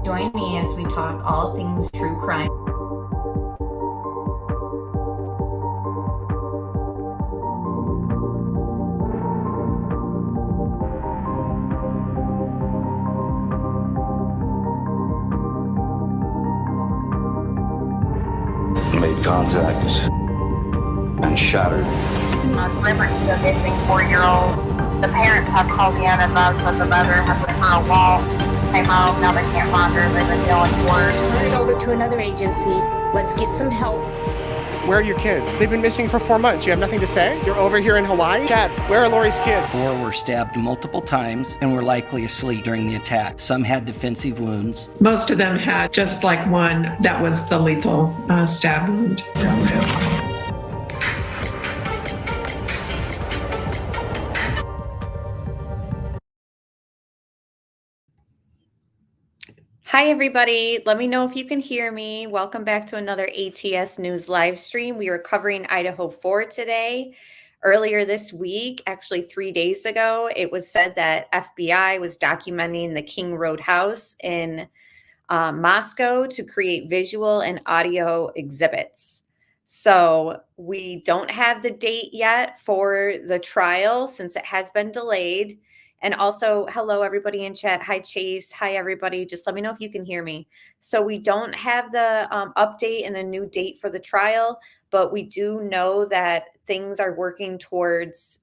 Join me as we talk all things true crime. Made contact and shattered. Liberty, a missing 4-year-old. The parents have called in about that the mother has been on a wall. Came home, now they can't find her. They've been yelling for her. Turn it over to another agency. Let's get some help. Where are your kids? They've been missing for 4 months. You have nothing to say? You're over here in Hawaii? Chad, where are Lori's kids? 4 were stabbed multiple times and were likely asleep during the attack. Some had defensive wounds. Most of them had just like one that was the lethal stab wound. Hi, everybody. Let me know if you can hear me. Welcome back to another ATS News live stream. We are covering Idaho 4 today. Earlier this week, actually 3 days ago, it was said that FBI was documenting the King Road house in Moscow to create visual and audio exhibits. So we don't have the date yet for the trial since it has been delayed. And also, hello, everybody in chat. Hi, Chase. Hi, everybody. Just let me know if you can hear me. So we don't have the update and the new date for the trial, but we do know that things are working towards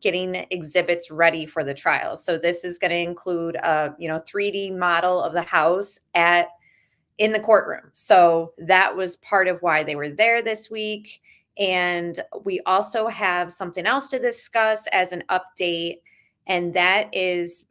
getting exhibits ready for the trial. So this is going to include a 3D model of the house in the courtroom. So that was part of why they were there this week. And we also have something else to discuss as an update. And that is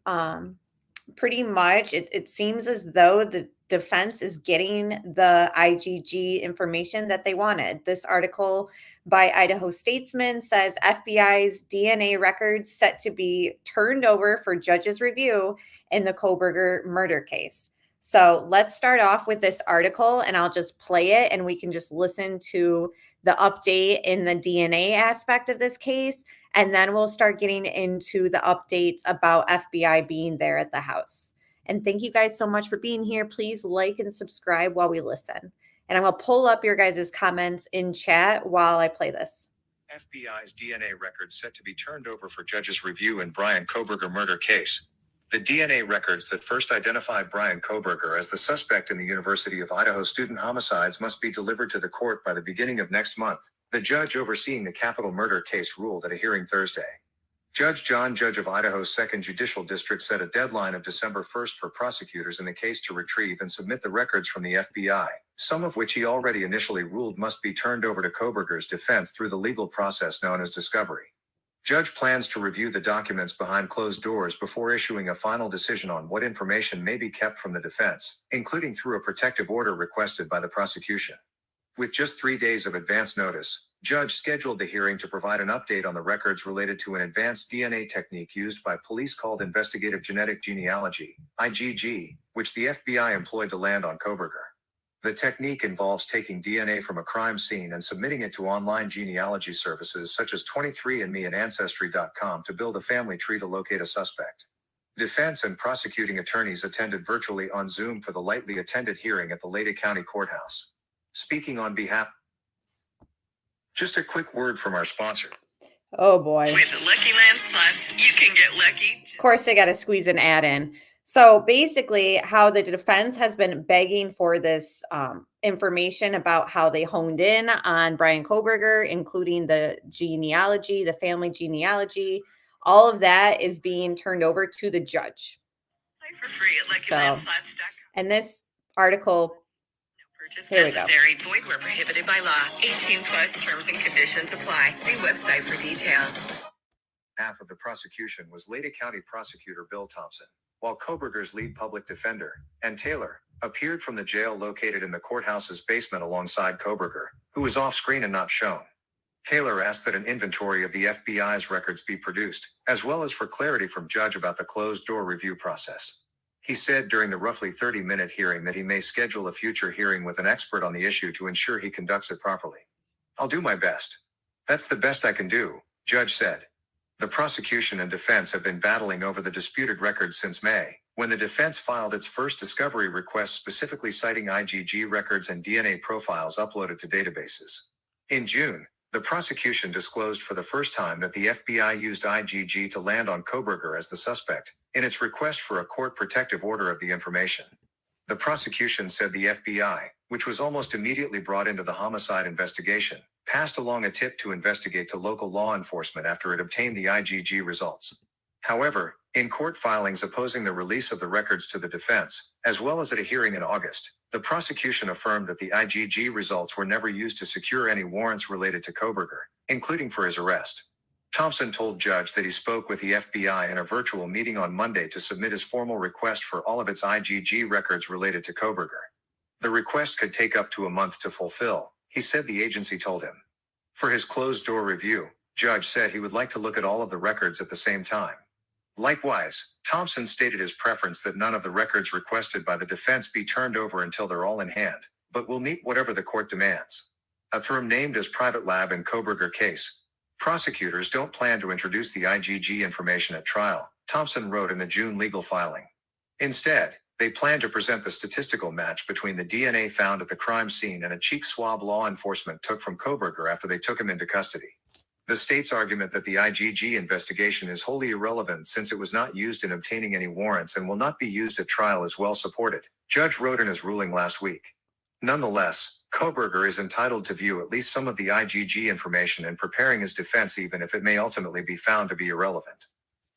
pretty much, it seems as though the defense is getting the IgG information that they wanted. This article by Idaho Statesman says FBI's DNA records set to be turned over for judge's review in the Kohberger murder case. So let's start off with this article and I'll just play it and we can just listen to the update in the DNA aspect of this case. And then we'll start getting into the updates about FBI being there at the house. And thank you guys so much for being here. Please like and subscribe while we listen. And I'm going to pull up your guys' comments in chat while I play this. FBI's DNA records set to be turned over for judge's review in Bryankohberger murder case. The DNA records that first identified Bryankohberger as the suspect in the University of Idaho student homicides must be delivered to the court by the beginning of next month, the judge overseeing the capital murder case ruled at a hearing Thursday. Judge John Judge of Idaho's 2nd Judicial District set a deadline of December 1st for prosecutors in the case to retrieve and submit the records from the FBI, some of which he already initially ruled must be turned over to Kohberger's defense through the legal process known as discovery. Judge plans to review the documents behind closed doors before issuing a final decision on what information may be kept from the defense, including through a protective order requested by the prosecution. With just 3 days of advance notice, Judge scheduled the hearing to provide an update on the records related to an advanced DNA technique used by police called investigative genetic genealogy, IgG, which the FBI employed to land on Kohberger. The technique involves taking DNA from a crime scene and submitting it to online genealogy services such as 23andMe and Ancestry.com to build a family tree to locate a suspect. Defense and prosecuting attorneys attended virtually on Zoom for the lightly attended hearing at the Leyte County Courthouse. Speaking on behalf... Just a quick word from our sponsor. Oh boy. With the Lucky Land Slots, you can get lucky. Of course, they got to squeeze an ad in. So basically, how the defense has been begging for this information about how they honed in on Bryankohberger, including the genealogy, the family genealogy, all of that is being turned over to the judge. Play for free at LuckyLandSlots.com. And this article, Purchase here we go. necessary. Void where prohibited by law. 18 plus terms and conditions apply. See website for details. Half of the prosecution was Leyte County Prosecutor Bill Thompson, while Kohberger's lead public defender, Ann Taylor, appeared from the jail located in the courthouse's basement alongside Kohberger, who was off-screen and not shown. Taylor asked that an inventory of the FBI's records be produced, as well as for clarity from Judge about the closed-door review process. He said during the roughly 30-minute hearing that he may schedule a future hearing with an expert on the issue to ensure he conducts it properly. I'll do my best. That's the best I can do, Judge said. The prosecution and defense have been battling over the disputed records since May, when the defense filed its first discovery request specifically citing IgG records and DNA profiles uploaded to databases. In June, the prosecution disclosed for the first time that the FBI used IgG to land on Kohberger as the suspect, in its request for a court protective order of the information. The prosecution said the FBI, which was almost immediately brought into the homicide investigation, passed along a tip to investigate to local law enforcement after it obtained the IgG results. However, in court filings opposing the release of the records to the defense, as well as at a hearing in August, the prosecution affirmed that the IgG results were never used to secure any warrants related to Kohberger, including for his arrest. Thompson told judge that he spoke with the FBI in a virtual meeting on Monday to submit his formal request for all of its IgG records related to Kohberger. The request could take up to a month to fulfill, he said the agency told him. For his closed-door review, judge said he would like to look at all of the records at the same time. Likewise, Thompson stated his preference that none of the records requested by the defense be turned over until they're all in hand, but will meet whatever the court demands. A firm named as private lab in Kohberger case. Prosecutors don't plan to introduce the IgG information at trial, Thompson wrote in the June legal filing. Instead, they plan to present the statistical match between the DNA found at the crime scene and a cheek swab law enforcement took from Kohberger after they took him into custody. The state's argument that the IgG investigation is wholly irrelevant since it was not used in obtaining any warrants and will not be used at trial is well supported, judge wrote in his ruling last week. Nonetheless, Kohberger is entitled to view at least some of the IgG information in preparing his defense even if it may ultimately be found to be irrelevant.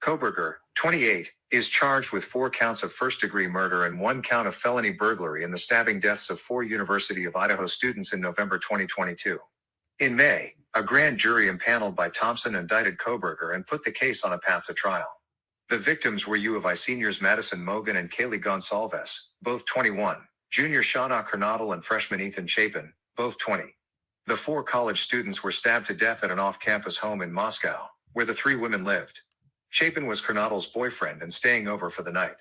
Kohberger, 28, is charged with 4 counts of first-degree murder and 1 count of felony burglary in the stabbing deaths of 4 University of Idaho students in November 2022. In May, a grand jury impaneled by Thompson indicted Kohberger and put the case on a path to trial. The victims were U of I seniors Madison Mogan and Kaylee Gonsalves, both 21, junior Shauna Kernodle and freshman Ethan Chapin, both 20. The 4 college students were stabbed to death at an off-campus home in Moscow, where the 3 women lived. Chapin was Kernodle's boyfriend and staying over for the night.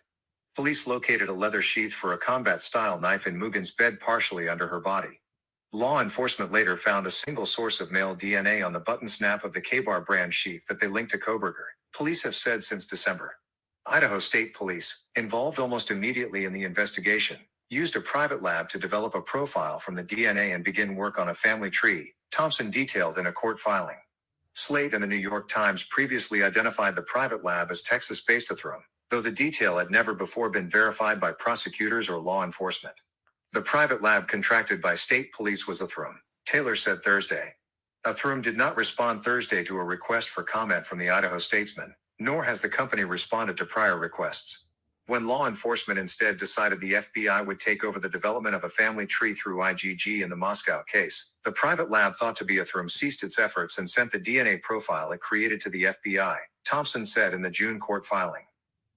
Police located a leather sheath for a combat-style knife in Mugan's bed partially under her body. Law enforcement later found a single source of male DNA on the button snap of the K-Bar brand sheath that they linked to Kohberger, police have said since December. Idaho State Police, involved almost immediately in the investigation, used a private lab to develop a profile from the DNA and begin work on a family tree, Thompson detailed in a court filing. Slate and the New York Times previously identified the private lab as Texas-based Athrum, though the detail had never before been verified by prosecutors or law enforcement. The private lab contracted by state police was Athrum, Taylor said Thursday. Athrum did not respond Thursday to a request for comment from the Idaho Statesman, nor has the company responded to prior requests. When law enforcement instead decided the FBI would take over the development of a family tree through IgG in the Moscow case, the private lab thought to be Athrum ceased its efforts and sent the DNA profile it created to the FBI, Thompson said in the June court filing.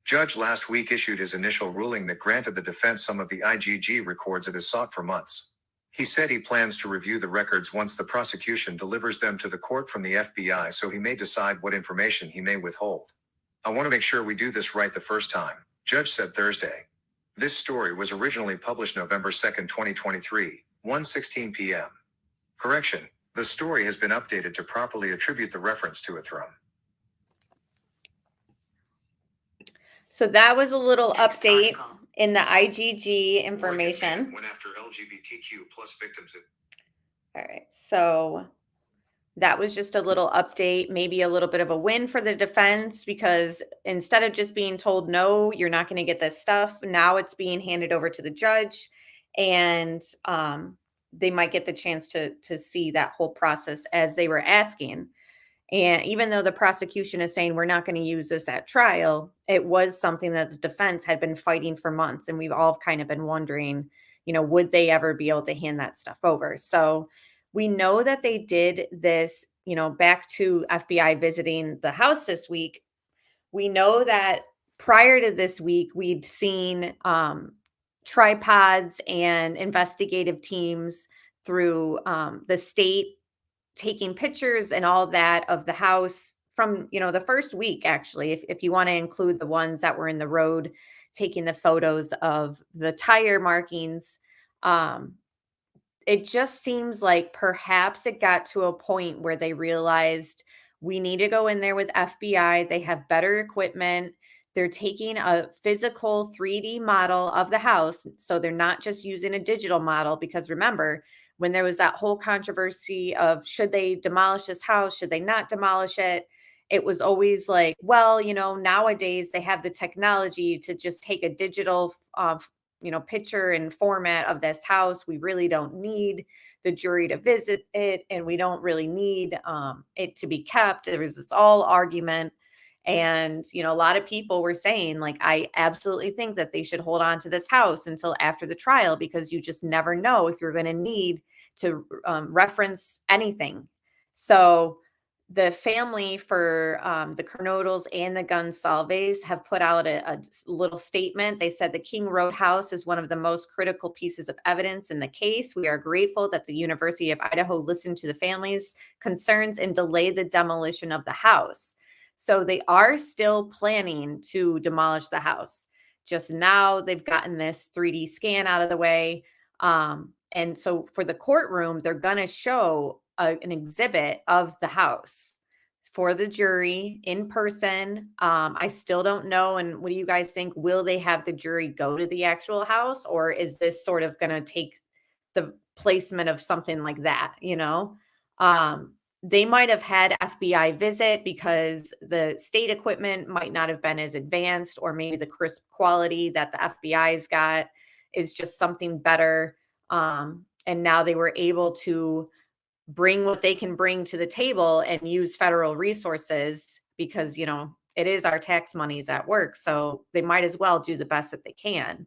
Judge last week issued his initial ruling that granted the defense some of the IgG records it has sought for months. He said he plans to review the records once the prosecution delivers them to the court from the FBI so he may decide what information he may withhold. I want to make sure we do this right the first time, Judge said Thursday. This story was originally published November 2, 2023, 1:16 p.m. Correction, the story has been updated to properly attribute the reference to Athrum. So that was a little update in the IgG information. Went after LGBTQ plus victims. All right, so that was just a little update, maybe a little bit of a win for the defense because instead of just being told, no, you're not going to get this stuff, now it's being handed over to the judge and they might get the chance to see that whole process as they were asking. And even though the prosecution is saying we're not going to use this at trial, it was something that the defense had been fighting for months. And we've all kind of been wondering, would they ever be able to hand that stuff over? So we know that they did this, back to FBI visiting the house this week. We know that prior to this week, we'd seen tripods and investigative teams through the state taking pictures and all that of the house from, the first week, actually, if you want to include the ones that were in the road, taking the photos of the tire markings. It just seems like perhaps it got to a point where they realized we need to go in there with FBI. They have better equipment. they're taking a physical 3D model of the house. So they're not just using a digital model, because remember, when there was that whole controversy of should they demolish this house, should they not demolish it? It was always like, well, nowadays they have the technology to just take a digital, picture and format of this house. We really don't need the jury to visit it, and we don't really need it to be kept. There was this all argument. And, a lot of people were saying, like, I absolutely think that they should hold on to this house until after the trial, because you just never know if you're going to need to reference anything. So the family for the Kernodles and the Gonsalves have put out a little statement. They said the King Road house is one of the most critical pieces of evidence in the case. We are grateful that the University of Idaho listened to the family's concerns and delayed the demolition of the house. So they are still planning to demolish the house. Just now they've gotten this 3D scan out of the way. And so for the courtroom, they're going to show an exhibit of the house for the jury in person. I still don't know. And what do you guys think? Will they have the jury go to the actual house, or is this sort of going to take the placement of something like that? They might have had FBI visit because the state equipment might not have been as advanced, or maybe the crisp quality that the FBI's got is just something better. And now they were able to bring what they can bring to the table and use federal resources, because, it is our tax monies at work. So they might as well do the best that they can.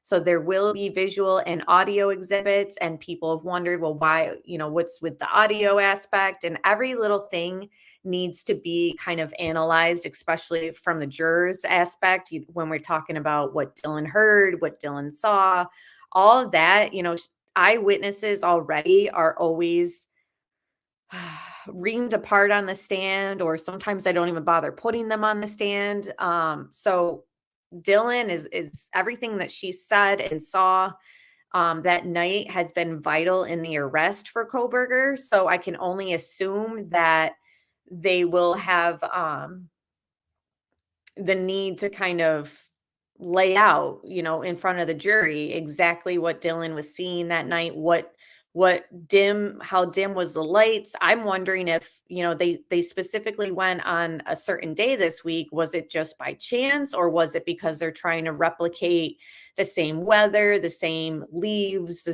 So there will be visual and audio exhibits, and people have wondered, well, why, what's with the audio aspect? And every little thing needs to be kind of analyzed, especially from the jurors aspect. When we're talking about what Dylan heard, what Dylan saw, all of that, eyewitnesses already are always reamed apart on the stand, or sometimes I don't even bother putting them on the stand. So Dylan is everything that she said and saw that night has been vital in the arrest for Kohberger. So I can only assume that they will have the need to kind of lay out, in front of the jury exactly what Dylan was seeing that night, how dim was the lights. I'm wondering if, they specifically went on a certain day this week. Was it just by chance, or was it because they're trying to replicate the same weather, the same leaves,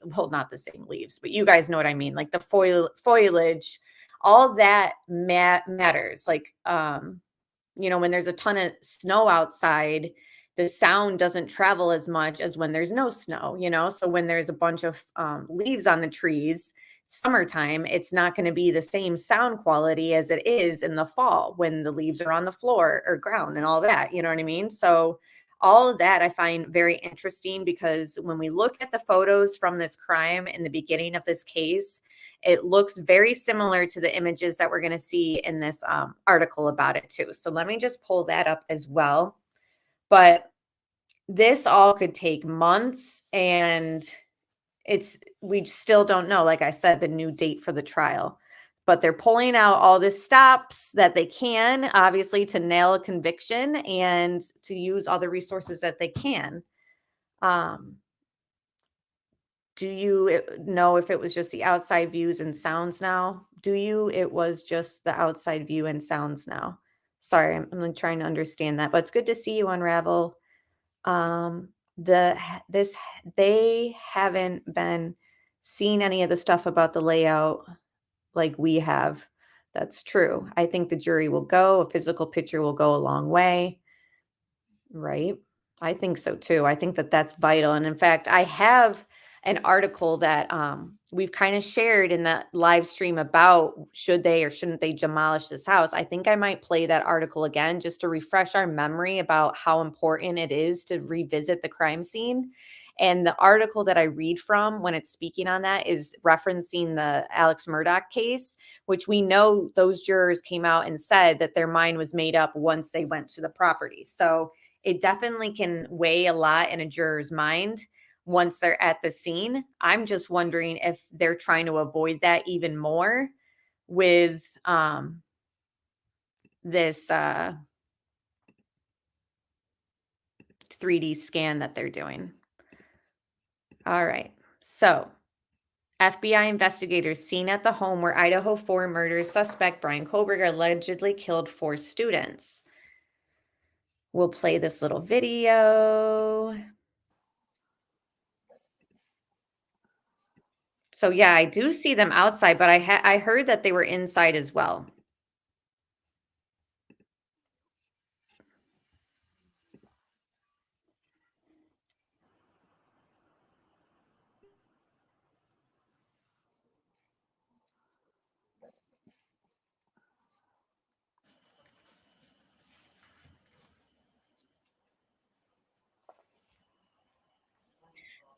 well, not the same leaves, but you guys know what I mean, like the foliage, all that matters. Like, when there's a ton of snow outside, the sound doesn't travel as much as when there's no snow, So when there's a bunch of leaves on the trees, summertime, it's not going to be the same sound quality as it is in the fall when the leaves are on the floor or ground and all that, you know what I mean? So all of that I find very interesting, because when we look at the photos from this crime in the beginning of this case, it looks very similar to the images that we're going to see in this article about it too. So let me just pull that up as well. But this all could take months, and we still don't know, like I said, the new date for the trial. But they're pulling out all the stops that they can, obviously, to nail a conviction and to use all the resources that they can. Do you know if it was just the outside views and sounds now? It was just the outside view and sounds now. Sorry, I'm trying to understand that, but it's good to see you, Unravel. They haven't been seeing any of the stuff about the layout like we have. That's true. I think the jury will go. A physical picture will go a long way. Right. I think so too. I think that that's vital. And in fact, I have an article that we've kind of shared in the live stream about should they or shouldn't they demolish this house. I think I might play that article again just to refresh our memory about how important it is to revisit the crime scene. And the article that I read from when it's speaking on that is referencing the Alex Murdaugh case, which we know those jurors came out and said that their mind was made up once they went to the property. So it definitely can weigh a lot in a juror's mind once they're at the scene. I'm just wondering if they're trying to avoid that even more with this 3D scan that they're doing. All right. So, FBI investigators seen at the home where Idaho 4 murder suspect Bryan Kohberger allegedly killed 4 students. We'll play this little video. So yeah, I do see them outside, but I heard that they were inside as well.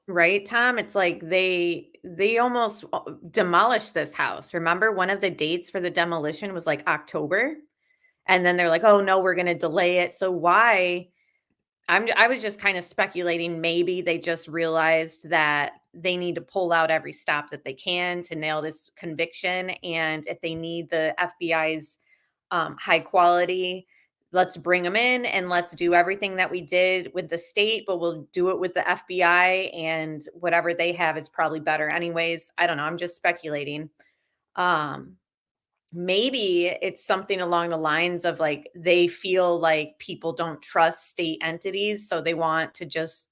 Right, Tom? It's like they almost demolished this house. Remember one of the dates for the demolition was like October, and then they're like, "Oh no, we're going to delay it." So why I was just kind of speculating maybe they just realized that they need to pull out every stop that they can to nail this conviction, and if they need the FBI's high quality, let's bring them in and let's do everything that we did with the state, but we'll do it with the FBI, and whatever they have is probably better anyways. I don't know. I'm just speculating. Um, Maybe it's something along the lines of like they feel like people don't trust state entities, so they want to just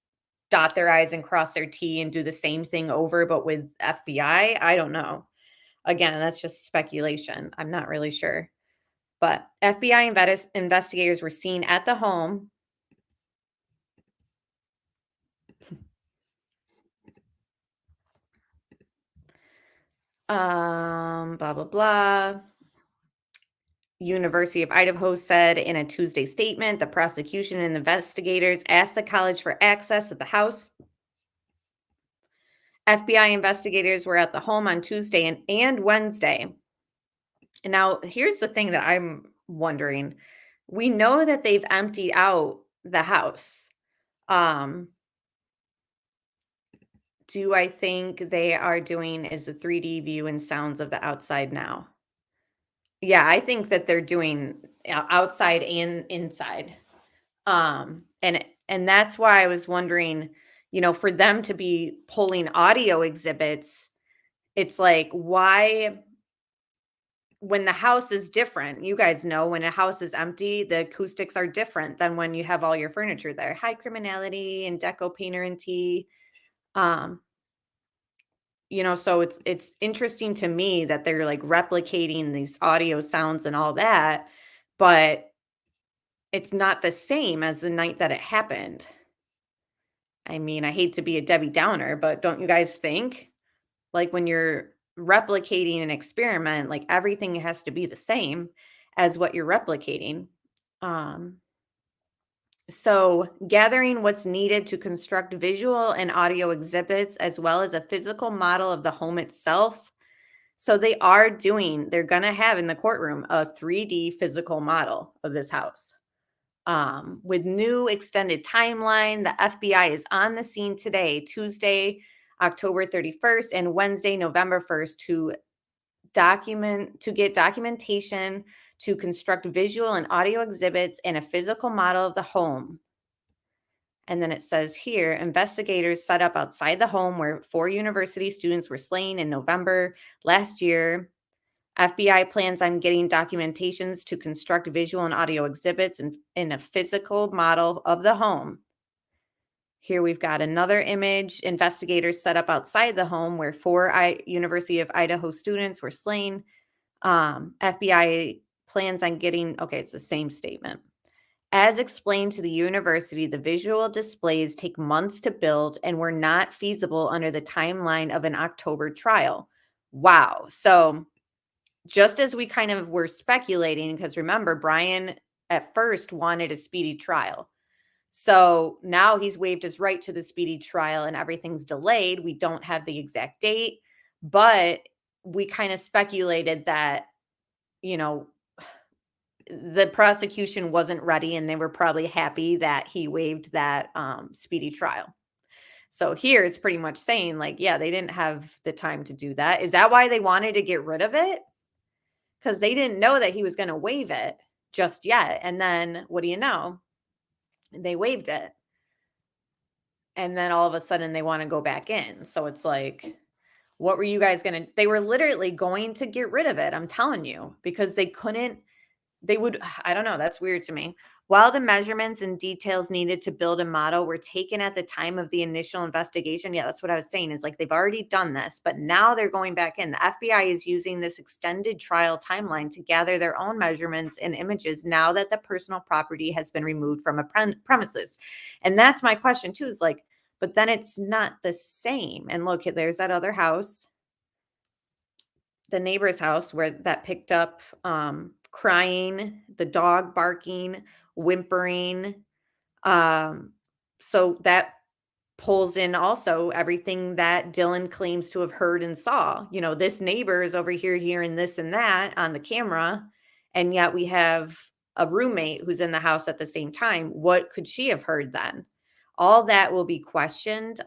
dot their I's and cross their T and do the same thing over, but with FBI. I don't know. Again, that's just speculation. I'm not really sure. But FBI investigators were seen at the home. Blah, blah, blah. University of Idaho said in a Tuesday statement, the prosecution and investigators asked the college for access at the house. FBI investigators were at the home on Tuesday and Wednesday. And now here's the thing that I'm wondering. We know that they've emptied out the house. Do I think they are doing is a 3D view and sounds of the outside now? Yeah, I think that they're doing outside and inside. And that's why I was wondering, for them to be pulling audio exhibits, it's like, why when the house is different, you guys know when a house is empty, the acoustics are different than when you have all your furniture there. High criminality and deco painter and tea. Um, so it's interesting to me that they're like replicating these audio sounds and all that, but it's not the same as the night that it happened. I mean, I hate to be a Debbie Downer, but don't you guys think like when you're replicating an experiment, like everything has to be the same as what you're replicating? Um, so gathering what's needed to construct visual and audio exhibits as well as a physical model of the home itself. So they're going to have in the courtroom a 3D physical model of this house. With new extended timeline, the FBI is on the scene today, Tuesday, October 31st, and Wednesday, November 1st, to get documentation to construct visual and audio exhibits and a physical model of the home. And then it says here, investigators set up outside the home where 4 university students were slain in November last year. FBI plans on getting documentations to construct visual and audio exhibits in a physical model of the home. Here we've got another image. Investigators set up outside the home where 4 University of Idaho students were slain. FBI plans on getting, okay, it's the same statement. As explained to the university, the visual displays take months to build and were not feasible under the timeline of an October trial. Wow. So just as we kind of were speculating, because remember, Bryan at first wanted a speedy trial. So now he's waived his right to the speedy trial and everything's delayed. We don't have the exact date, but we kind of speculated that, the prosecution wasn't ready and they were probably happy that he waived that speedy trial. So here it's pretty much saying like, yeah, they didn't have the time to do that. Is that why they wanted to get rid of it? Because they didn't know that he was going to waive it just yet. And then what do you know? They waived it. and then all of a sudden they want to go back in. So it's like, what were you guys going to, they were literally going to get rid of it. I'm telling you, because they couldn't, they would, I don't know. That's weird to me. While the measurements and details needed to build a model were taken at the time of the initial investigation. Yeah, that's what I was saying, is like they've already done this, but now they're going back in. The FBI is using this extended trial timeline to gather their own measurements and images now that the personal property has been removed from a premises. And that's my question too, is like, but then it's not the same. And look, there's that other house, the neighbor's house, where that picked up crying, the dog barking, whimpering. So that pulls in also everything that Dylan claims to have heard and saw. You know, this neighbor is over here hearing this and that on the camera, and yet we have a roommate who's in the house at the same time. What could she have heard then? All that will be questioned.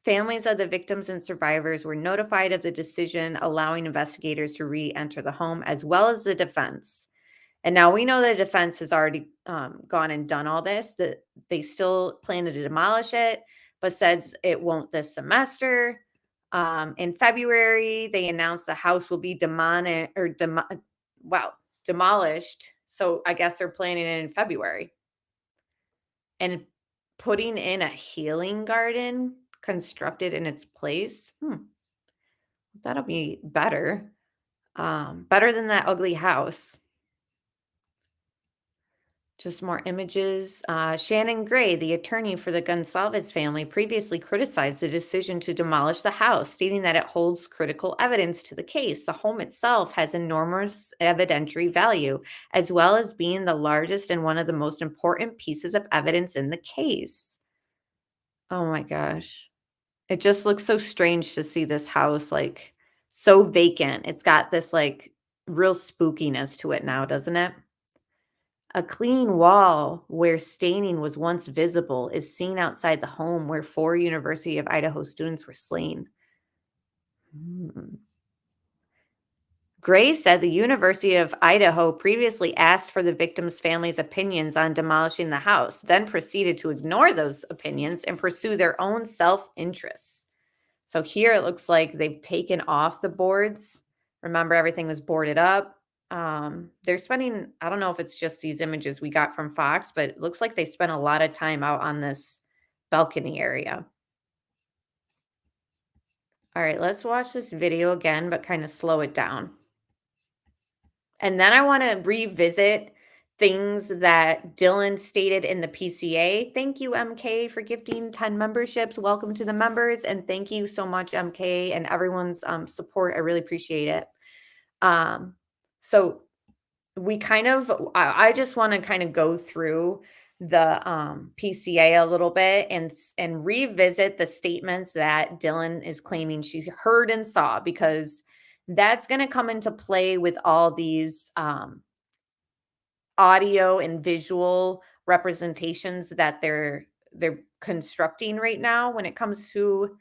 Families of the victims and survivors were notified of the decision, allowing investigators to re-enter the home, as well as the defense. And now we know the defense has already gone and done all this, that they still plan to demolish it, but says it won't this semester. In February, they announced the house will be demolished. So I guess they're planning it in February. And putting in a healing garden constructed in its place. That'll be better. Better than that ugly house. Just more images. Shannon Gray, the attorney for the Gonsalves family, previously criticized the decision to demolish the house, stating that it holds critical evidence to the case. The home itself has enormous evidentiary value, as well as being the largest and one of the most important pieces of evidence in the case. Oh my gosh. It just looks so strange to see this house like so vacant. It's got this like real spookiness to it now, doesn't it? A clean wall where staining was once visible is seen outside the home where 4 University of Idaho students were slain. Gray said the University of Idaho previously asked for the victims' families' opinions on demolishing the house, then proceeded to ignore those opinions and pursue their own self-interests. So here it looks like they've taken off the boards. Remember, everything was boarded up. They're spending, I don't know if it's just these images we got from Fox, but it looks like they spent a lot of time out on this balcony area. All right, let's watch this video again, but kind of slow it down. And then I want to revisit things that Dylan stated in the PCA. Thank you, MK, for gifting 10 memberships. Welcome to the members. And thank you so much, MK, and everyone's support. I really appreciate it. So we kind of, I just want to kind of go through the PCA a little bit and revisit the statements that Dylan is claiming she heard and saw, because that's going to come into play with all these audio and visual representations that they're constructing right now when it comes to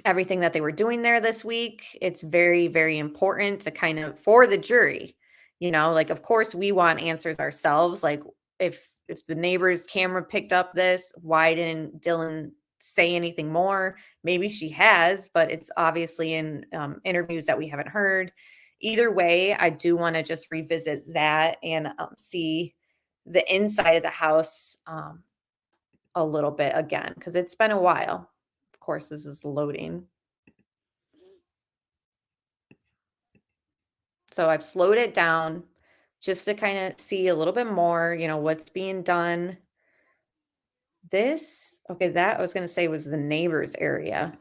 everything that they were doing there this week. It's very, very important to kind of, for the jury, you know, like, of course we want answers ourselves. Like if the neighbor's camera picked up this, why didn't Dylan say anything more? Maybe she has, but it's obviously in interviews that we haven't heard. Either way, I do want to just revisit that and see the inside of the house a little bit again, because it's been a while. Of course, this is loading. So I've slowed it down just to kind of see a little bit more, you know, what's being done. This, okay, that I was going to say was the neighbor's area.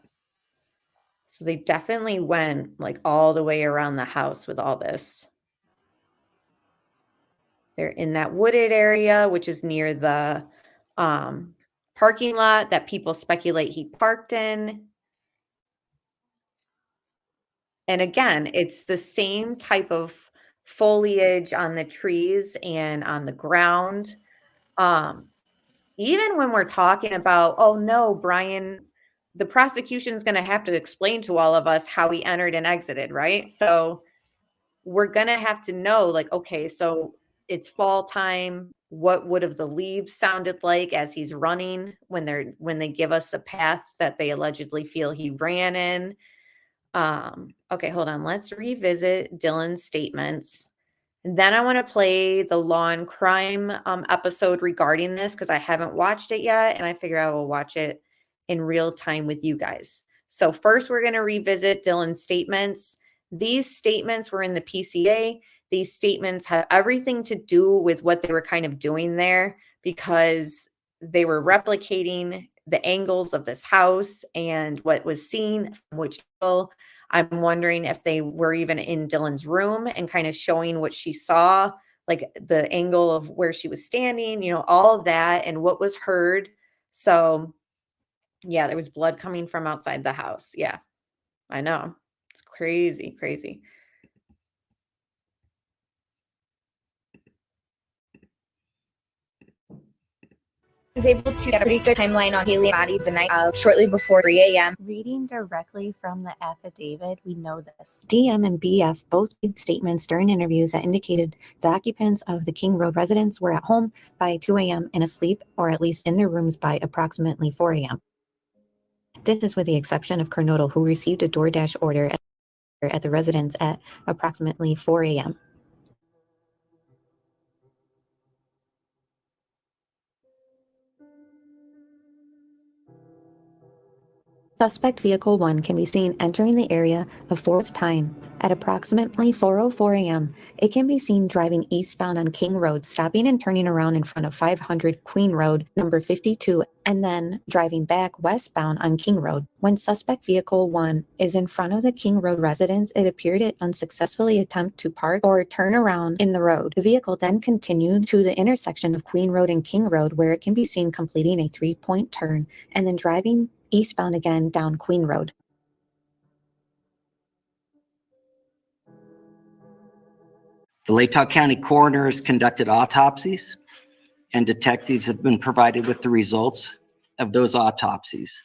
So they definitely went like all the way around the house with all this. They're in that wooded area, which is near the parking lot that people speculate he parked in. And again, it's the same type of foliage on the trees and on the ground. Even when we're talking about, oh no, Brian, the prosecution's going to have to explain to all of us how he entered and exited, right? So we're going to have to know, like, okay, so it's fall time. What would have the leaves sounded like as he's running when they give us the paths that they allegedly feel he ran in? Okay, hold on. Let's revisit Dylan's statements. And then I want to play the Law and Crime episode regarding this because I haven't watched it yet, and I figure I will watch it in real time with you guys. So first, we're going to revisit Dylan's statements. These statements were in the PCA. These statements have everything to do with what they were kind of doing there because they were replicating the angles of this house and what was seen from which angle. I'm wondering if they were even in Dylan's room and kind of showing what she saw, like the angle of where she was standing, all of that and what was heard. So, yeah, there was blood coming from outside the house. Yeah, I know. It's crazy, crazy. Was able to get a pretty good timeline on Haley body the night of, shortly before 3 a.m. Reading directly from the affidavit, we know this. DM and BF both made statements during interviews that indicated the occupants of the King Road residence were at home by 2 a.m. and asleep, or at least in their rooms by approximately 4 a.m. This is with the exception of Kernodle, who received a DoorDash order at the residence at approximately 4 a.m. Suspect Vehicle 1 can be seen entering the area a fourth time at approximately 4:04 a.m. It can be seen driving eastbound on King Road, stopping and turning around in front of 500 Queen Road, number 52, and then driving back westbound on King Road. When Suspect Vehicle 1 is in front of the King Road residence, it appeared it unsuccessfully attempted to park or turn around in the road. The vehicle then continued to the intersection of Queen Road and King Road, where it can be seen completing a 3-point turn and then driving eastbound again down Queen Road. The Latah County coroner has conducted autopsies, and detectives have been provided with the results of those autopsies.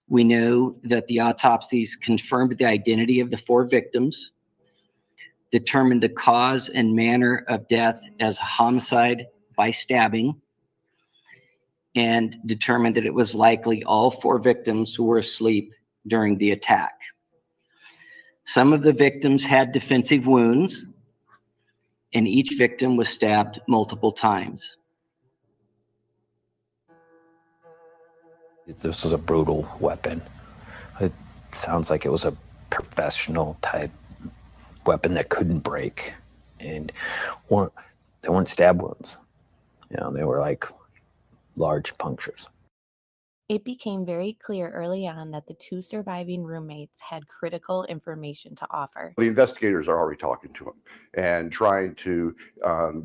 We know that the autopsies confirmed the identity of the 4 victims, determined the cause and manner of death as homicide by stabbing, and determined that it was likely all 4 victims who were asleep during the attack. Some of the victims had defensive wounds, and each victim was stabbed multiple times. This was a brutal weapon. It sounds like it was a professional type weapon that couldn't break. And they weren't stab wounds. They were like large punctures. It became very clear early on that the 2 surviving roommates had critical information to offer. The investigators are already talking to them and trying to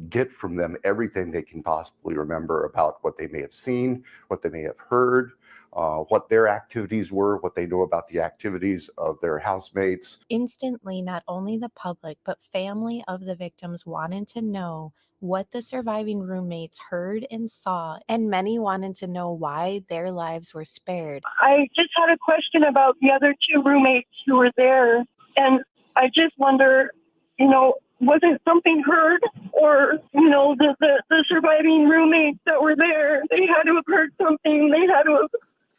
get from them everything they can possibly remember about what they may have seen, what they may have heard, what their activities were, what they know about the activities of their housemates. Instantly, not only the public, but family of the victims wanted to know what the surviving roommates heard and saw, and many wanted to know why their lives were spared. I just had a question about the other 2 roommates who were there, and I just wonder, wasn't something heard, or, the surviving roommates that were there, they had to have heard something, they had to have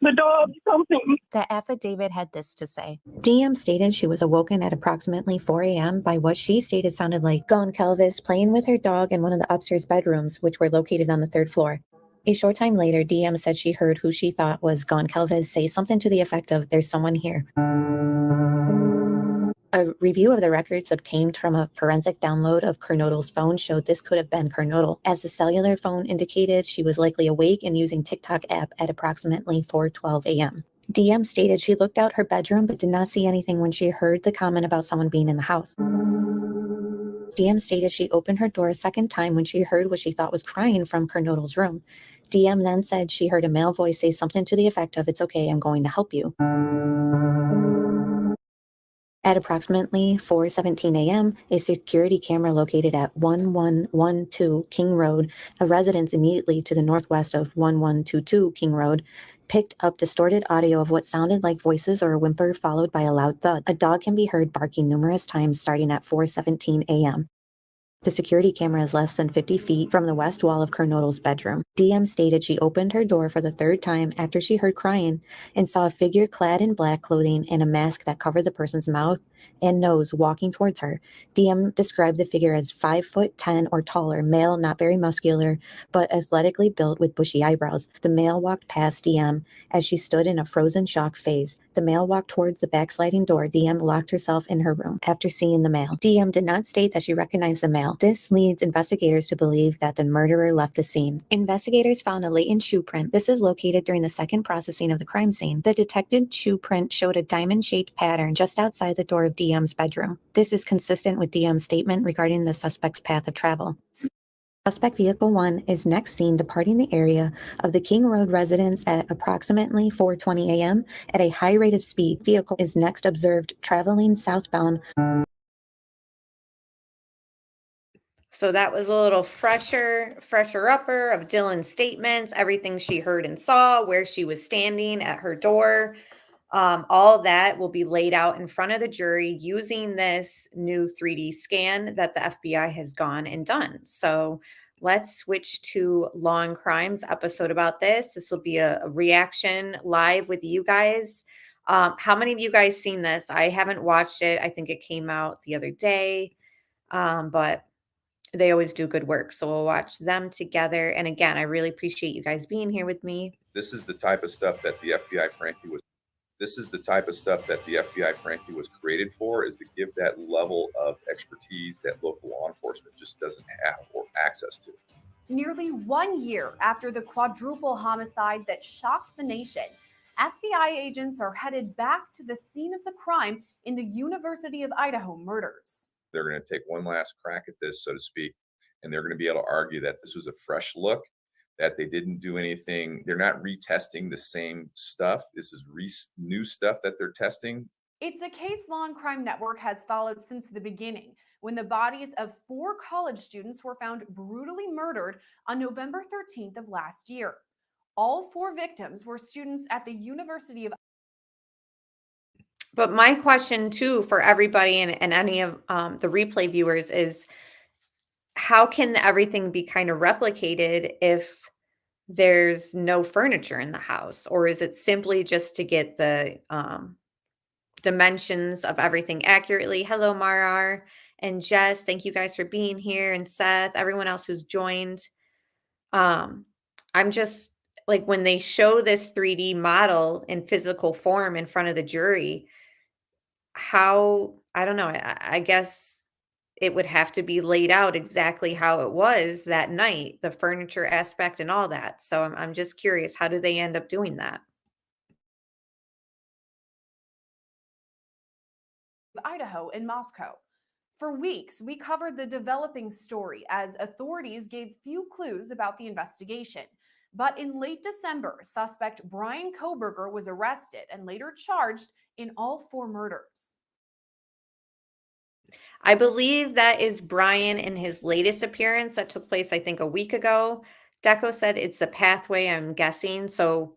the dog, something. The affidavit had this to say. DM stated she was awoken at approximately 4 a.m. by what she stated sounded like Goncalves playing with her dog in one of the upstairs bedrooms, which were located on the 3rd floor. A short time later, DM said she heard who she thought was Goncalves say something to the effect of, "There's someone here." A review of the records obtained from a forensic download of Kernodle's phone showed this could have been Kernodle, as the cellular phone indicated she was likely awake and using TikTok app at approximately 4:12 a.m. DM stated she looked out her bedroom but did not see anything when she heard the comment about someone being in the house. DM stated she opened her door a second time when she heard what she thought was crying from Kernodle's room. DM then said she heard a male voice say something to the effect of, "It's okay, I'm going to help you." At approximately 4:17 a.m., a security camera located at 1112 King Road, a residence immediately to the northwest of 1122 King Road, picked up distorted audio of what sounded like voices or a whimper followed by a loud thud. A dog can be heard barking numerous times starting at 4:17 a.m. The security camera is less than 50 feet from the west wall of Kernodle's bedroom. DM stated she opened her door for the third time after she heard crying and saw a figure clad in black clothing and a mask that covered the person's mouth and nose walking towards her. DM described the figure as 5'10" or taller, male, not very muscular, but athletically built with bushy eyebrows. The male walked past DM as she stood in a frozen shock phase. The male walked towards the backsliding door. DM locked herself in her room after seeing the male. DM did not state that she recognized the male. This leads investigators to believe that the murderer left the scene. Investigators found a latent shoe print. This was located during the second processing of the crime scene. The detected shoe print showed a diamond-shaped pattern just outside the door of DM's bedroom. This is consistent with DM's statement regarding the suspect's path of travel. Suspect Vehicle 1 is next seen departing the area of the King Road residence at approximately 4:20 a.m. at a high rate of speed. Vehicle is next observed traveling southbound. So that was a little fresher upper of Dylan's statements, everything she heard and saw, where she was standing at her door. All of that will be laid out in front of the jury using this new 3D scan that the FBI has gone and done. So let's switch to Law and Crimes episode about this. This will be a reaction live with you guys. How many of you guys seen this? I haven't watched it. I think it came out the other day, but they always do good work. So we'll watch them together. And again, I really appreciate you guys being here with me. This is the type of stuff that the FBI, frankly, was created for, is to give that level of expertise that local law enforcement just doesn't have or access to. Nearly 1 year after the quadruple homicide that shocked the nation, FBI agents are headed back to the scene of the crime in the University of Idaho murders. They're going to take one last crack at this, so to speak, and they're going to be able to argue that this was a fresh look, that they didn't do anything. They're not retesting the same stuff. This is new stuff that they're testing. It's a case Law and Crime Network has followed since the beginning, when the bodies of 4 college students were found brutally murdered on November 13th of last year. All 4 victims were students at the University of. But my question too for everybody and any of the replay viewers is, how can everything be kind of replicated if there's no furniture in the house? Or is it simply just to get the dimensions of everything accurately? Hello, Marar and Jess. Thank you guys for being here. And Seth, everyone else who's joined. I'm just like, when they show this 3D model in physical form in front of the jury, I don't know, I guess it would have to be laid out exactly how it was that night, the furniture aspect and all that. So I'm just curious, how do they end up doing that? Idaho in Moscow. For weeks, we covered the developing story as authorities gave few clues about the investigation. But in late December, suspect Bryankohberger was arrested and later charged in all 4 murders. I believe that is Brian in his latest appearance that took place, I think, a week ago. Deco said it's a pathway, I'm guessing. So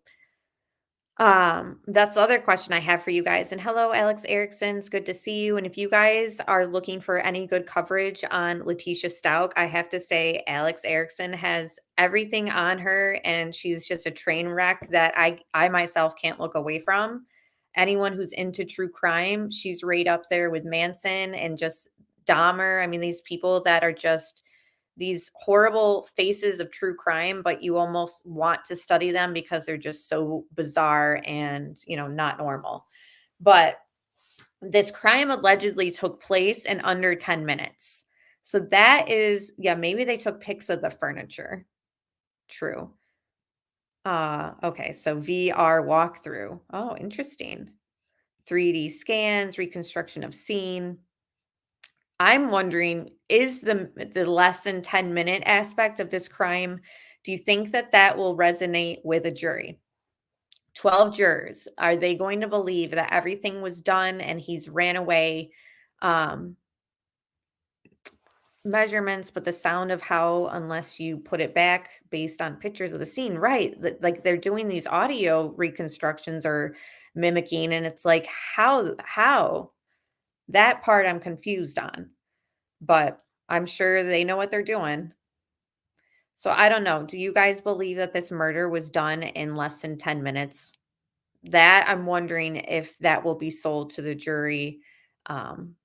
that's the other question I have for you guys. And hello, Alex Erickson. It's good to see you. And if you guys are looking for any good coverage on Letitia Stout, I have to say Alex Erickson has everything on her, and she's just a train wreck that I myself can't look away from. Anyone who's into true crime, she's right up there with Manson and just Dahmer. I mean, these people that are just these horrible faces of true crime, but you almost want to study them because they're just so bizarre and, not normal. But this crime allegedly took place in under 10 minutes. So that is, maybe they took pics of the furniture. True. Okay, so VR walkthrough. Oh, interesting. 3D scans, reconstruction of scene. I'm wondering, is the less than 10-minute aspect of this crime, do you think that will resonate with a jury? 12 jurors, are they going to believe that everything was done and he's ran away? Measurements, but the sound of how, unless you put it back based on pictures of the scene, right? Like they're doing these audio reconstructions or mimicking, and it's like, how? That part I'm confused on. But I'm sure they know what they're doing. So I don't know. Do you guys believe that this murder was done in less than 10 minutes? That I'm wondering if that will be sold to the jury. Um,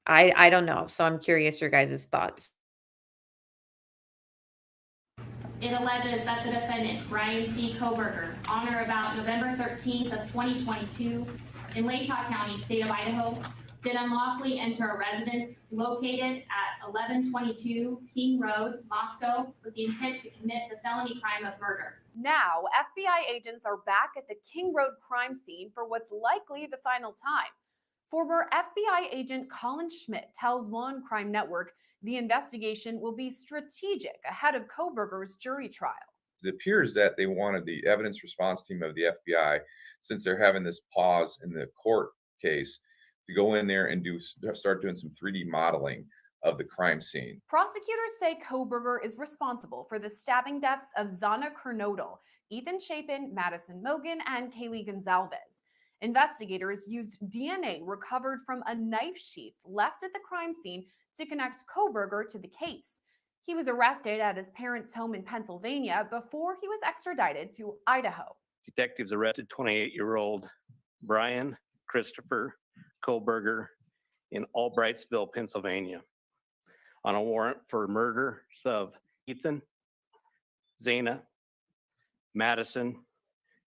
I don't know. So I'm curious your guys' thoughts. It alleges that the defendant, Brian C. Kohberger, on or about November 13th of 2022 in Latah County, state of Idaho, did unlawfully enter a residence located at 1122 King Road, Moscow, with the intent to commit the felony crime of murder. Now, FBI agents are back at the King Road crime scene for what's likely the final time. Former FBI agent Colin Schmidt tells Law and Crime Network the investigation will be strategic ahead of Kohberger's jury trial. It appears that they wanted the evidence response team of the FBI, since they're having this pause in the court case, to go in there and start doing some 3D modeling of the crime scene. Prosecutors say Kohberger is responsible for the stabbing deaths of Zana Kernodle, Ethan Chapin, Madison Mogan, and Kaylee Gonzalez. Investigators used DNA recovered from a knife sheath left at the crime scene to connect Kohberger to the case. He was arrested at his parents' home in Pennsylvania before he was extradited to Idaho. Detectives arrested 28-year-old Brian Christopher Kohberger in Albrightsville, Pennsylvania, on a warrant for murders of Ethan, Zana, Madison,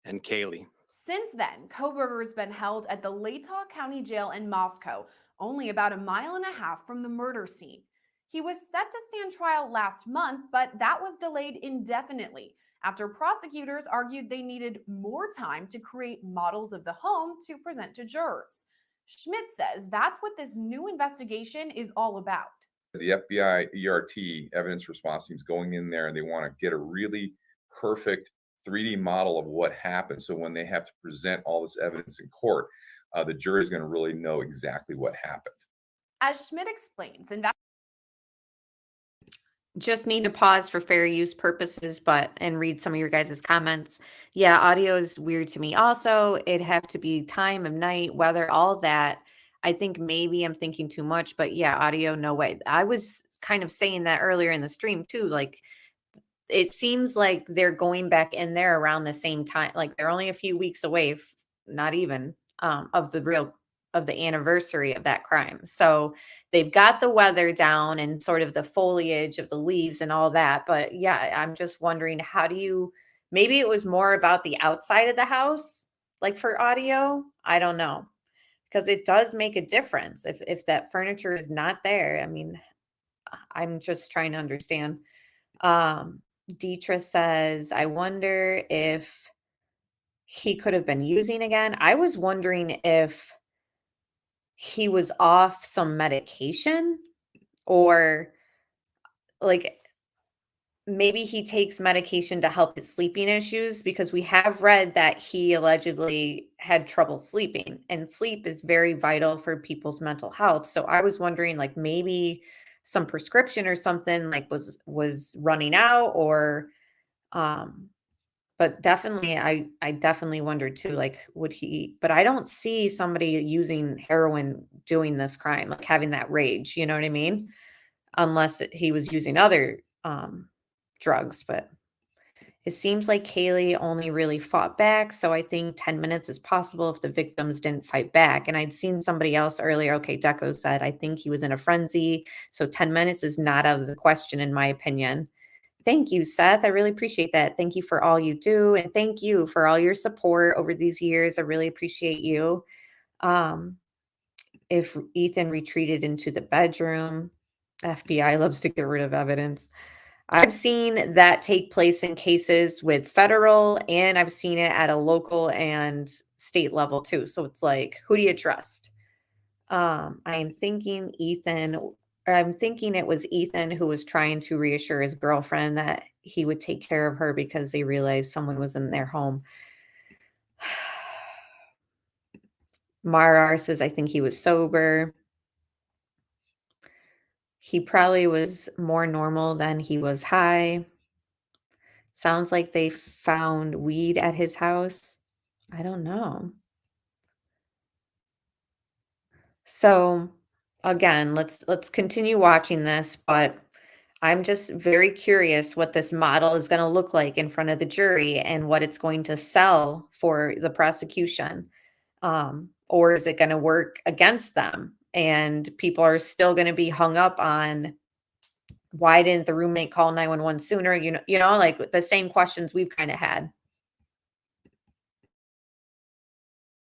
and Kaylee. Since then, Kohberger's been held at the Latah County Jail in Moscow, only about a mile and a half from the murder scene. He was set to stand trial last month, but that was delayed indefinitely after prosecutors argued they needed more time to create models of the home to present to jurors. Schmidt says that's what this new investigation is all about. The FBI ERT, evidence response team, is going in there and they want to get a really perfect 3D model of what happened. So when they have to present all this evidence in court, the jury is going to really know exactly what happened. As Schmidt explains, Just need to pause for fair use purposes, and read some of your guys' comments. Yeah, audio is weird to me. Also, it'd have to be time of night, weather, all that. I think maybe I'm thinking too much, but yeah, audio, no way. I was kind of saying that earlier in the stream too. Like, it seems like they're going back in there around the same time. Like they're only a few weeks away, not even, of the anniversary of that crime. So they've got the weather down and sort of the foliage of the leaves and all that. But yeah, I'm just wondering, maybe it was more about the outside of the house, like for audio. I don't know. Because it does make a difference if that furniture is not there. I mean, I'm just trying to understand. Deetra says, I wonder if he could have been using again. I was wondering if he was off some medication, or like maybe he takes medication to help his sleeping issues, because we have read that he allegedly had trouble sleeping, and sleep is very vital for people's mental health. So I was wondering, like, maybe some prescription or something like was running out, or but definitely I definitely wondered too, like, but I don't see somebody using heroin doing this crime, like having that rage, you know what I mean? Unless he was using other drugs. But it seems like Kaylee only really fought back, so I think 10 minutes is possible if the victims didn't fight back. And I'd seen somebody else earlier, okay, Deco said, I think he was in a frenzy, so 10 minutes is not out of the question in my opinion. Thank you, Seth. I really appreciate that. Thank you for all you do, and thank you for all your support over these years. I really appreciate you. If Ethan retreated into the bedroom, FBI loves to get rid of evidence. I've seen that take place in cases with federal, and I've seen it at a local and state level too. So it's like, who do you trust? I'm thinking it was Ethan who was trying to reassure his girlfriend that he would take care of her because they realized someone was in their home. Marar says, I think he was sober. He probably was more normal than he was high. Sounds like they found weed at his house. I don't know. So again, let's continue watching this, but I'm just very curious what this model is going to look like in front of the jury and what it's going to sell for the prosecution. Or is it going to work against them? And people are still going to be hung up on why didn't the roommate call 911 sooner? Like the same questions we've kind of had.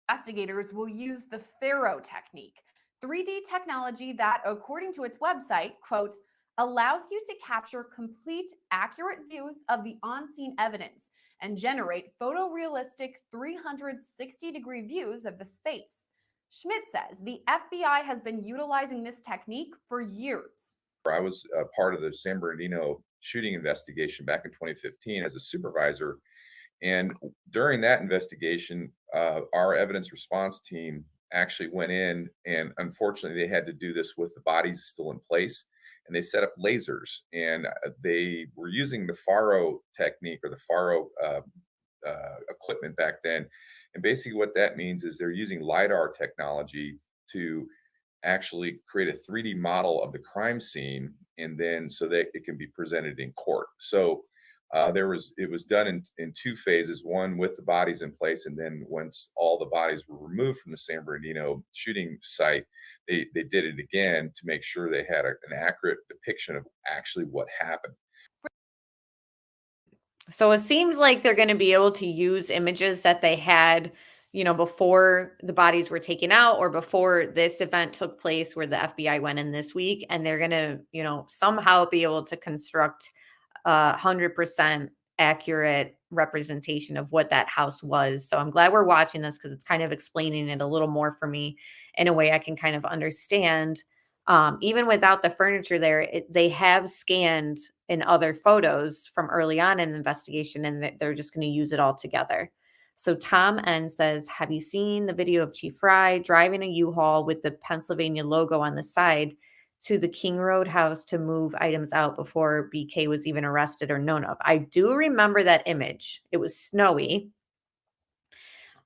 Investigators will use the Faro technique, 3D technology that, according to its website, quote, allows you to capture complete, accurate views of the on-scene evidence and generate photorealistic 360-degree views of the space. Schmidt says the FBI has been utilizing this technique for years. I was part of the San Bernardino shooting investigation back in 2015 as a supervisor. And during that investigation, our evidence response team actually went in, and unfortunately, they had to do this with the bodies still in place. And they set up lasers, and they were using the Faro technique or the Faro equipment back then. And basically, what that means is they're using LiDAR technology to actually create a 3D model of the crime scene, and then so that it can be presented in court. So it was done in two phases, one with the bodies in place, and then once all the bodies were removed from the San Bernardino shooting site, they did it again to make sure they had an accurate depiction of actually what happened. So it seems like they're going to be able to use images that they had, before the bodies were taken out or before this event took place where the FBI went in this week. And they're going to, somehow be able to construct 100% accurate representation of what that house was. So I'm glad we're watching this because it's kind of explaining it a little more for me in a way I can kind of understand. Even without the furniture there, they have scanned in other photos from early on in the investigation, and they're just going to use it all together. So Tom N says, have you seen the video of Chief Fry driving a U-Haul with the Pennsylvania logo on the side to the King Road house to move items out before BK was even arrested or known of? I do remember that image. It was snowy.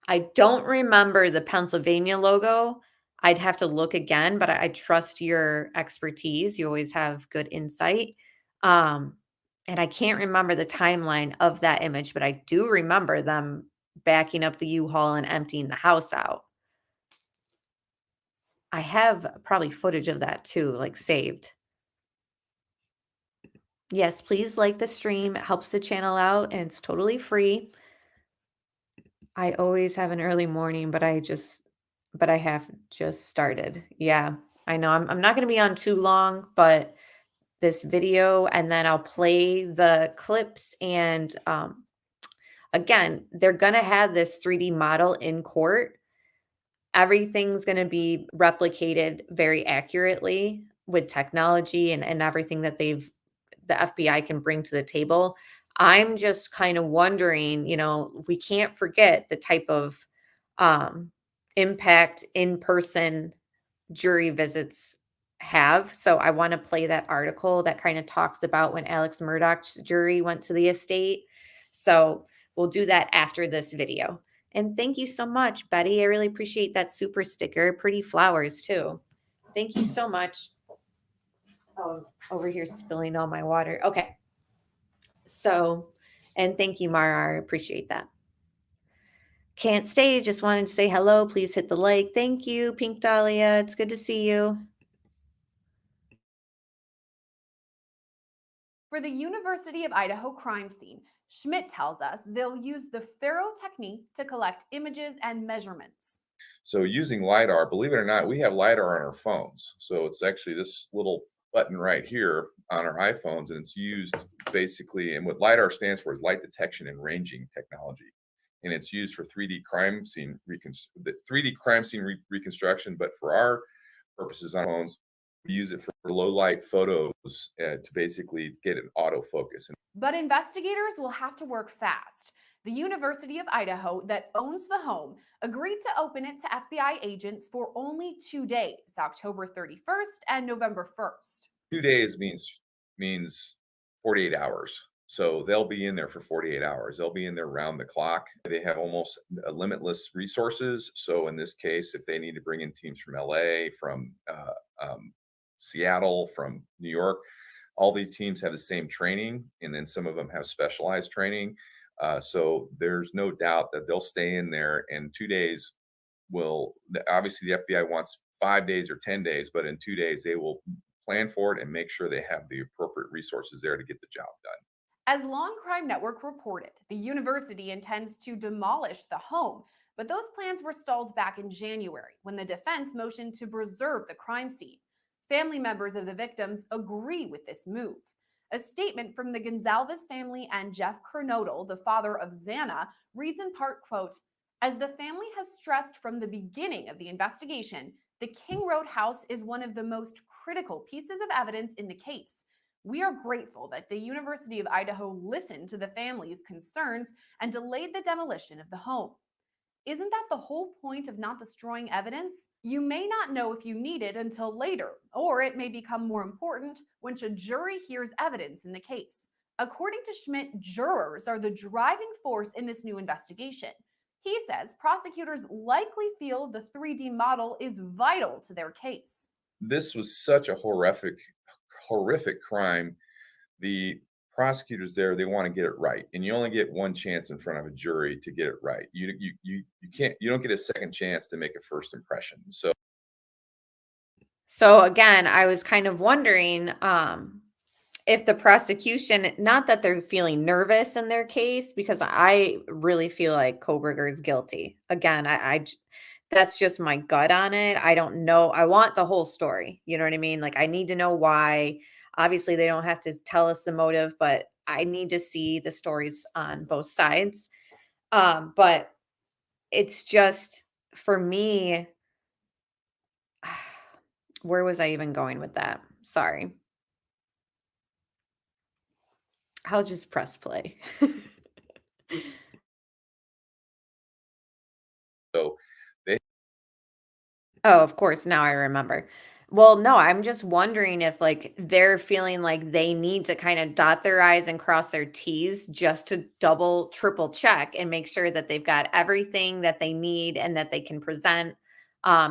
I don't remember the Pennsylvania logo. I'd have to look again, but I trust your expertise. You always have good insight. And I can't remember the timeline of that image, but I do remember them backing up the U-Haul and emptying the house out. I have probably footage of that too, like saved. Yes, please like the stream. It helps the channel out and it's totally free. I always have an early morning, but I have just started. Yeah, I know. I'm not going to be on too long, but this video, and then I'll play the clips. And again, they're going to have this 3D model in court. Everything's going to be replicated very accurately with technology and everything that the FBI can bring to the table. I'm just kind of wondering, we can't forget the type of impact in-person jury visits have. So I want to play that article that kind of talks about when Alex Murdaugh's jury went to the estate. So we'll do that after this video. And thank you so much, Betty. I really appreciate that super sticker. Pretty flowers too. Thank you so much. Oh, over here spilling all my water. Okay. So, and thank you, Mara. I appreciate that. Can't stay. Just wanted to say hello. Please hit the like. Thank you, Pink Dahlia. It's good to see you. For the University of Idaho crime scene, Schmidt tells us they'll use the Faro technique to collect images and measurements. So using LiDAR, believe it or not, we have LiDAR on our phones. So it's actually this little button right here on our iPhones, and it's used basically, and what LiDAR stands for is light detection and ranging technology. And it's used for 3D crime scene reconstruction, but for our purposes on phones, we use it for low light photos to basically get an autofocus. But investigators will have to work fast. The University of Idaho, that owns the home, agreed to open it to FBI agents for only 2 days, October 31st and November 1st. 2 days means 48 hours. So they'll be in there for 48 hours. They'll be in there round the clock. They have almost limitless resources. So in this case, if they need to bring in teams from LA, from Seattle, from New York, all these teams have the same training, and then some of them have specialized training. So there's no doubt that they'll stay in there, and 2 days will, obviously the FBI wants 5 days or 10 days, but in 2 days they will plan for it and make sure they have the appropriate resources there to get the job done. As Long Crime Network reported, the university intends to demolish the home, but those plans were stalled back in January when the defense motioned to preserve the crime scene. Family members of the victims agree with this move. A statement from the Gonzalez family and Jeff Kernodle, the father of Xana, reads in part, quote, "As the family has stressed from the beginning of the investigation, the King Road house is one of the most critical pieces of evidence in the case. We are grateful that the University of Idaho listened to the family's concerns and delayed the demolition of the home." Isn't that the whole point of not destroying evidence? You may not know if you need it until later, or it may become more important once a jury hears evidence in the case. According to Schmidt, jurors are the driving force in this new investigation. He says prosecutors likely feel the 3D model is vital to their case. This was such a horrific crime. The prosecutors there, they want to get it right, and you only get one chance in front of a jury to get it right. You don't get a second chance to make a first impression. So again, I was kind of wondering if the prosecution, not that they're feeling nervous in their case, because I really feel like Kohberger is guilty. Again, that's just my gut on it. I don't know. I want the whole story. You know what I mean? Like I need to know why. Obviously, they don't have to tell us the motive, but I need to see the stories on both sides. But it's just for me, where was I even going with that? Sorry. I'll just press play. So they Oh, of course, now I remember. Well, no, I'm just wondering if, like, they're feeling like they need to kinda dot their I's and cross their T's just to double, triple check and make sure that they've got everything that they need and that they can present.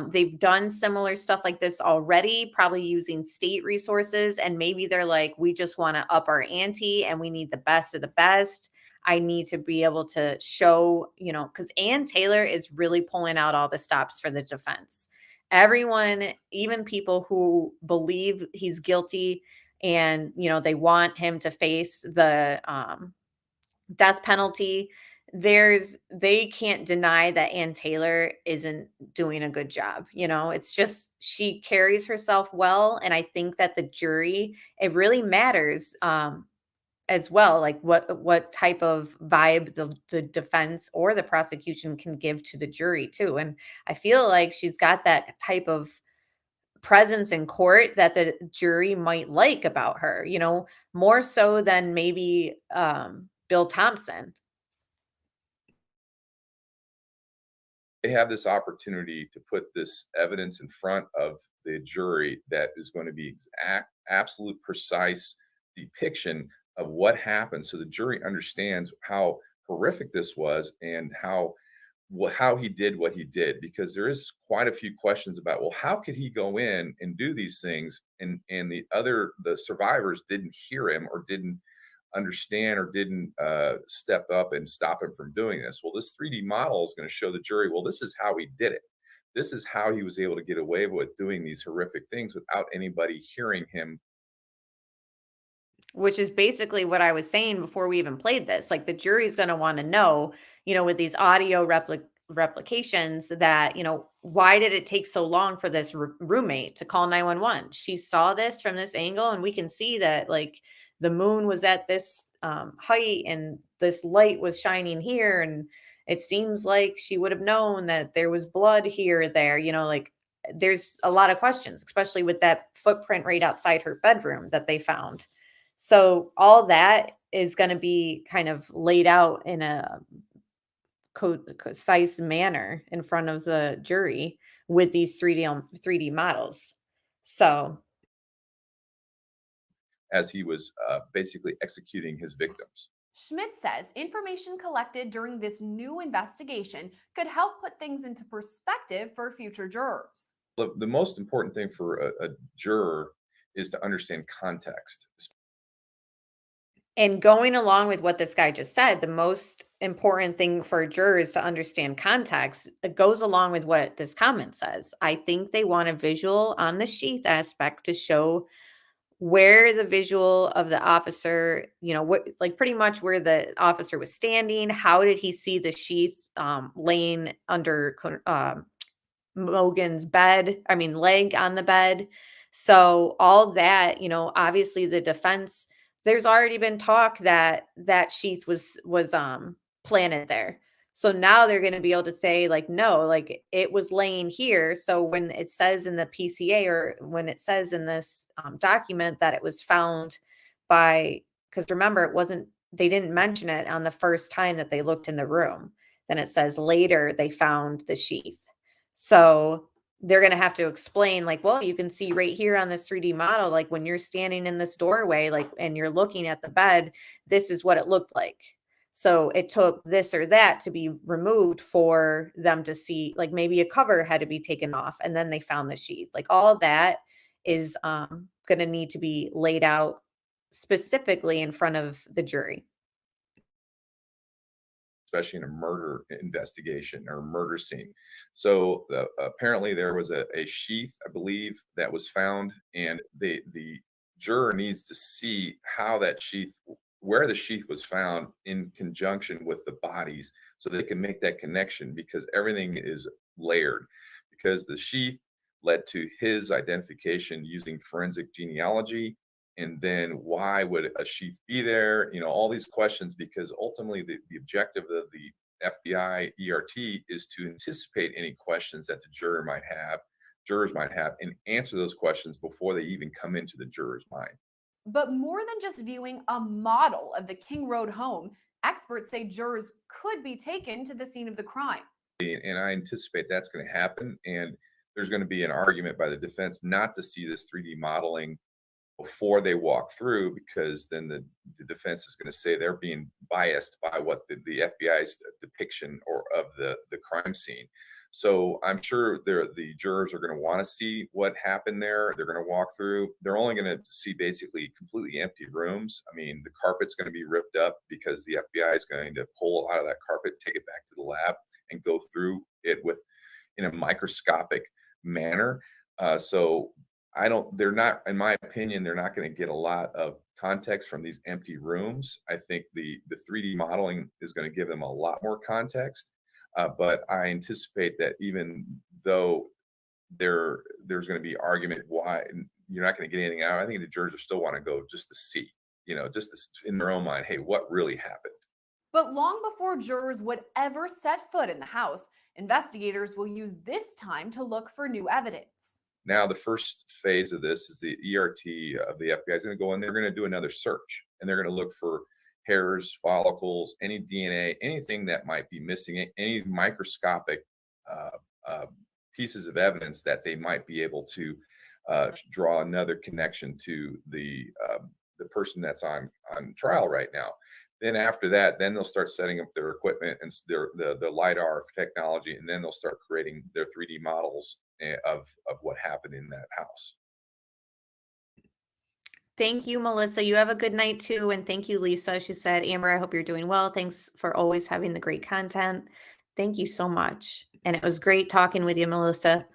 They've done similar stuff like this already, probably using state resources, and maybe they're like, "We just wanna up our ante, and we need the best of the best. I need to be able to show," because Ann Taylor is really pulling out all the stops for the defense. Everyone, even people who believe he's guilty and, they want him to face the death penalty, they can't deny that Ann Taylor isn't doing a good job. It's just she carries herself well. And I think that the jury, it really matters as well, like what type of vibe the defense or the prosecution can give to the jury too. And I feel like she's got that type of presence in court that the jury might like about her, more so than maybe Bill Thompson. have this opportunity to put this evidence in front of the jury that is going to be absolute precise depiction of what happened, so the jury understands how horrific this was and how he did what he did. Because there is quite a few questions about, well, how could he go in and do these things, and the survivors didn't hear him or didn't understand or didn't step up and stop him from doing this. Well, this 3D model is going to show the jury, well, this is how he did it. This is how he was able to get away with doing these horrific things without anybody hearing him. Which is basically what I was saying before we even played this. Like the jury's going to want to know, with these audio replications that, why did it take so long for this roommate to call 911? She saw this from this angle, and we can see that like the moon was at this height and this light was shining here. And it seems like she would have known that there was blood here or there, like there's a lot of questions, especially with that footprint right outside her bedroom that they found. So all that is going to be kind of laid out in a concise manner in front of the jury with these 3D models. So as he was basically executing his victims. Schmidt says information collected during this new investigation could help put things into perspective for future jurors. The most important thing for a juror is to understand context. And going along with what this guy just said, the most important thing for jurors to understand context, it goes along with what this comment says. I think they want a visual on the sheath aspect to show where the visual of the officer, what, like pretty much where the officer was standing. How did he see the sheath laying under Mogan's leg on the bed? So all that, obviously the defense, there's already been talk that that sheath was planted there. So now they're going to be able to say like, no, like it was laying here. So when it says in the PCA, or when it says in this document that it was found because remember, they didn't mention it on the first time that they looked in the room. Then it says later they found the sheath. So they're going to have to explain like, well, you can see right here on this 3D model, like when you're standing in this doorway, like, and you're looking at the bed, this is what it looked like. So it took this or that to be removed for them to see, like maybe a cover had to be taken off and then they found the sheath. Like all that is going to need to be laid out specifically in front of the jury. Especially in a murder investigation or murder scene. So apparently there was a sheath, I believe, that was found, and the juror needs to see how that sheath, where the sheath was found in conjunction with the bodies, so they can make that connection, because everything is layered. Because the sheath led to his identification using forensic genealogy. And then why would a sheath be there? All these questions, because ultimately the objective of the FBI ERT is to anticipate any questions that the jurors might have, and answer those questions before they even come into the juror's mind. But more than just viewing a model of the King Road home, experts say jurors could be taken to the scene of the crime. And I anticipate that's going to happen. And there's going to be an argument by the defense not to see this 3D modeling before they walk through, because then the defense is going to say they're being biased by what the FBI's depiction of the crime scene. So I'm sure the jurors are going to want to see what happened there. They're going to walk through. They're only going to see basically completely empty rooms. I mean, the carpet's going to be ripped up because the FBI is going to pull out of that carpet, take it back to the lab, and go through it in a microscopic manner. They're not, in my opinion, they're not going to get a lot of context from these empty rooms. I think the 3D modeling is going to give them a lot more context. But I anticipate that even though there's going to be argument why you're not going to get anything out, I think the jurors still want to go just to see, in their own mind, hey, what really happened? But long before jurors would ever set foot in the house, investigators will use this time to look for new evidence. Now, the first phase of this is the ERT of the FBI is going to go in. They're going to do another search, and they're going to look for hairs, follicles, any DNA, anything that might be missing, any microscopic pieces of evidence that they might be able to draw another connection to the person that's on trial right now. Then after that, then they'll start setting up their equipment and the LiDAR technology, and then they'll start creating their 3D models of what happened in that house. Thank you, Melissa. You have a good night too. And thank you, Lisa. She said, Amber, I hope you're doing well. Thanks for always having the great content. Thank you so much. And it was great talking with you, Melissa.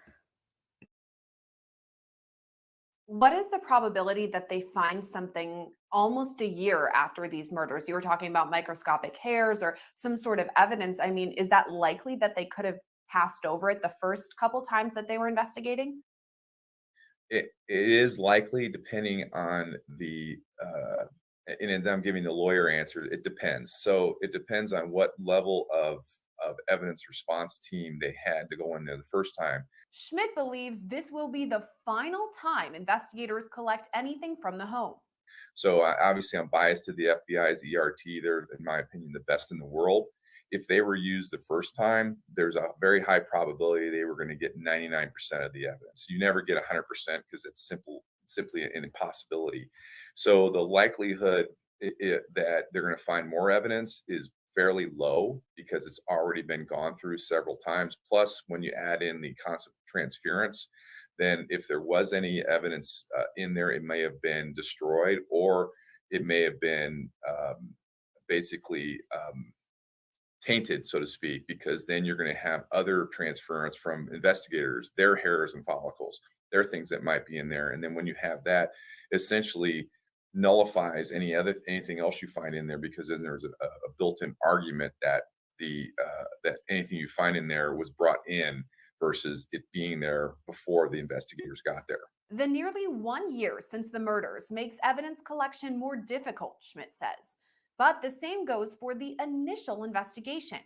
What is the probability that they find something almost a year after these murders? You were talking about microscopic hairs or some sort of evidence. I mean, is that likely that they could have passed over it the first couple times that they were investigating? It is likely, depending on and I'm giving the lawyer answer, it depends. So it depends on what level of evidence response team they had to go in there the first time. Schmidt believes this will be the final time investigators collect anything from the home. So obviously I'm biased to the FBI's ERT. They're, in my opinion, the best in the world. If they were used the first time, there's a very high probability they were going to get 99% of the evidence. You never get 100% because it's simply an impossibility. So the likelihood that they're going to find more evidence is fairly low because it's already been gone through several times. Plus, when you add in the concept of transference, then if there was any evidence in there, it may have been destroyed, or it may have been basically tainted, so to speak, because then you're going to have other transference from investigators, their hairs and follicles, their things that might be in there. And then when you have that, essentially nullifies anything else you find in there, because then there's a built-in argument that that anything you find in there was brought in versus it being there before the investigators got there. The nearly 1 year since the murders makes evidence collection more difficult, Schmidt says. But the same goes for the initial investigation.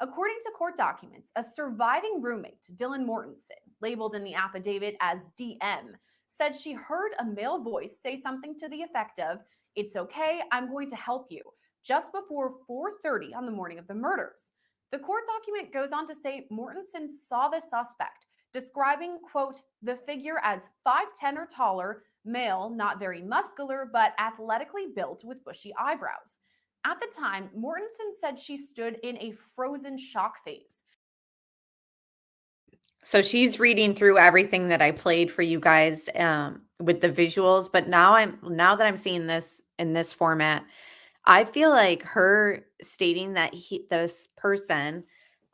According to court documents, a surviving roommate, Dylan Mortensen, labeled in the affidavit as DM, said she heard a male voice say something to the effect of, "It's okay, I'm going to help you," just before 4:30 on the morning of the murders. The court document goes on to say Mortensen saw the suspect, describing, quote, the figure as 5'10" or taller, male, not very muscular, but athletically built with bushy eyebrows. At the time, Mortensen said she stood in a frozen shock phase. So she's reading through everything that I played for you guys with the visuals, but now that I'm seeing this in this format, I feel like her stating that this person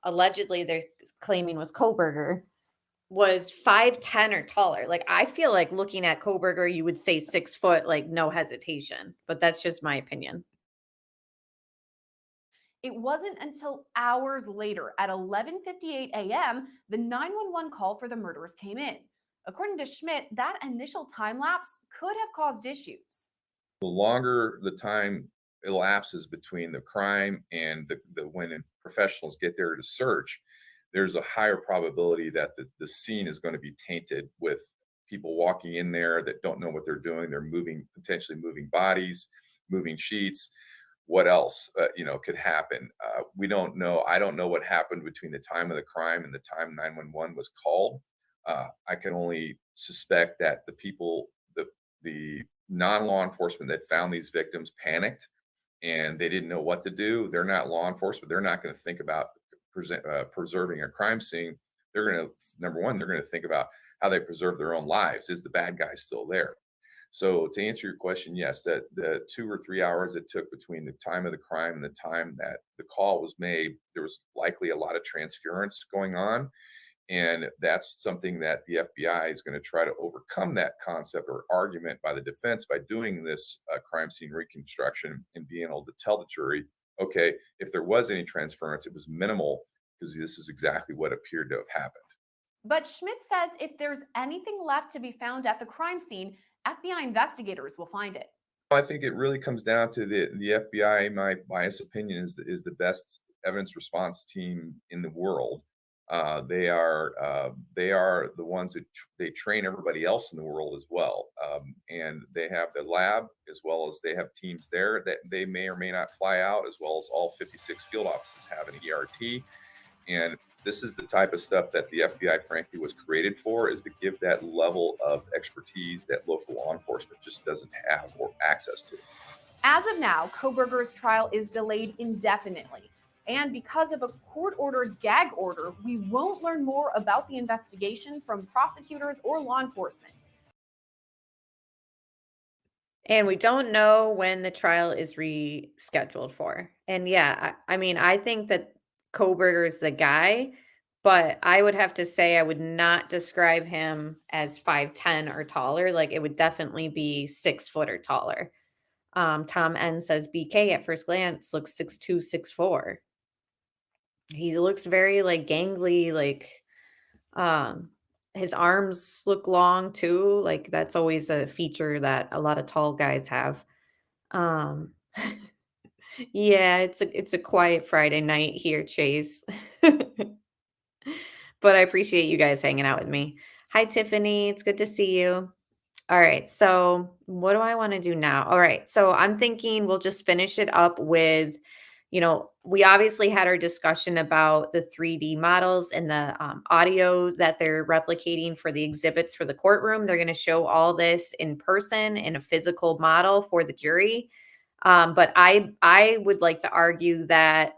allegedly they're claiming was Kohberger was 5'10" or taller. Like, I feel like looking at Kohberger, you would say 6 foot, like no hesitation, but that's just my opinion. It wasn't until hours later at 11:58 a.m. the 911 call for the murderers came in. According to Schmidt, that initial time lapse could have caused issues. The longer the time elapses between the crime and when professionals get there to search, there's a higher probability that the scene is going to be tainted with people walking in there that don't know what they're doing. They're potentially moving bodies, moving sheets. What else, could happen? We don't know. I don't know what happened between the time of the crime and the time 911 was called. I can only suspect that the non-law enforcement that found these victims panicked and they didn't know what to do. They're not law enforcement. They're not going to think about preserving a crime scene. They're going to, number one, they're going to think about how they preserve their own lives. Is the bad guy still there? So to answer your question, yes, that the 2 or 3 hours it took between the time of the crime and the time that the call was made, there was likely a lot of transference going on. And that's something that the FBI is going to try to overcome, that concept or argument by the defense, by doing this crime scene reconstruction and being able to tell the jury, okay, if there was any transference, it was minimal, because this is exactly what appeared to have happened. But Schmidt says if there's anything left to be found at the crime scene, FBI investigators will find it. I think it really comes down to the FBI. My biased opinion is the best evidence response team in the world. They are the ones that they train everybody else in the world as well, and they have the lab as well as they have teams there that they may or may not fly out, as well as all 56 field offices have an ERT. And this is the type of stuff that the FBI, frankly, was created for, is to give that level of expertise that local law enforcement just doesn't have or access to. As of now, Kohberger's trial is delayed indefinitely. And because of a court-ordered gag order, we won't learn more about the investigation from prosecutors or law enforcement. And we don't know when the trial is rescheduled for. And yeah, I think that Kohberger is the guy, but I would have to say I would not describe him as 5'10" or taller. Like, it would definitely be 6 foot or taller. Tom N says BK at first glance looks 6'2", 6'4". He looks very like gangly, like his arms look long too. Like, that's always a feature that a lot of tall guys have. Um yeah, it's a quiet Friday night here, Chase. But I appreciate you guys hanging out with me. Hi, Tiffany. It's good to see you. All right. So what do I want to do now? All right. So I'm thinking we'll just finish it up with we obviously had our discussion about the 3D models and the audio that they're replicating for the exhibits for the courtroom. They're going to show all this in person in a physical model for the jury. But I would like to argue that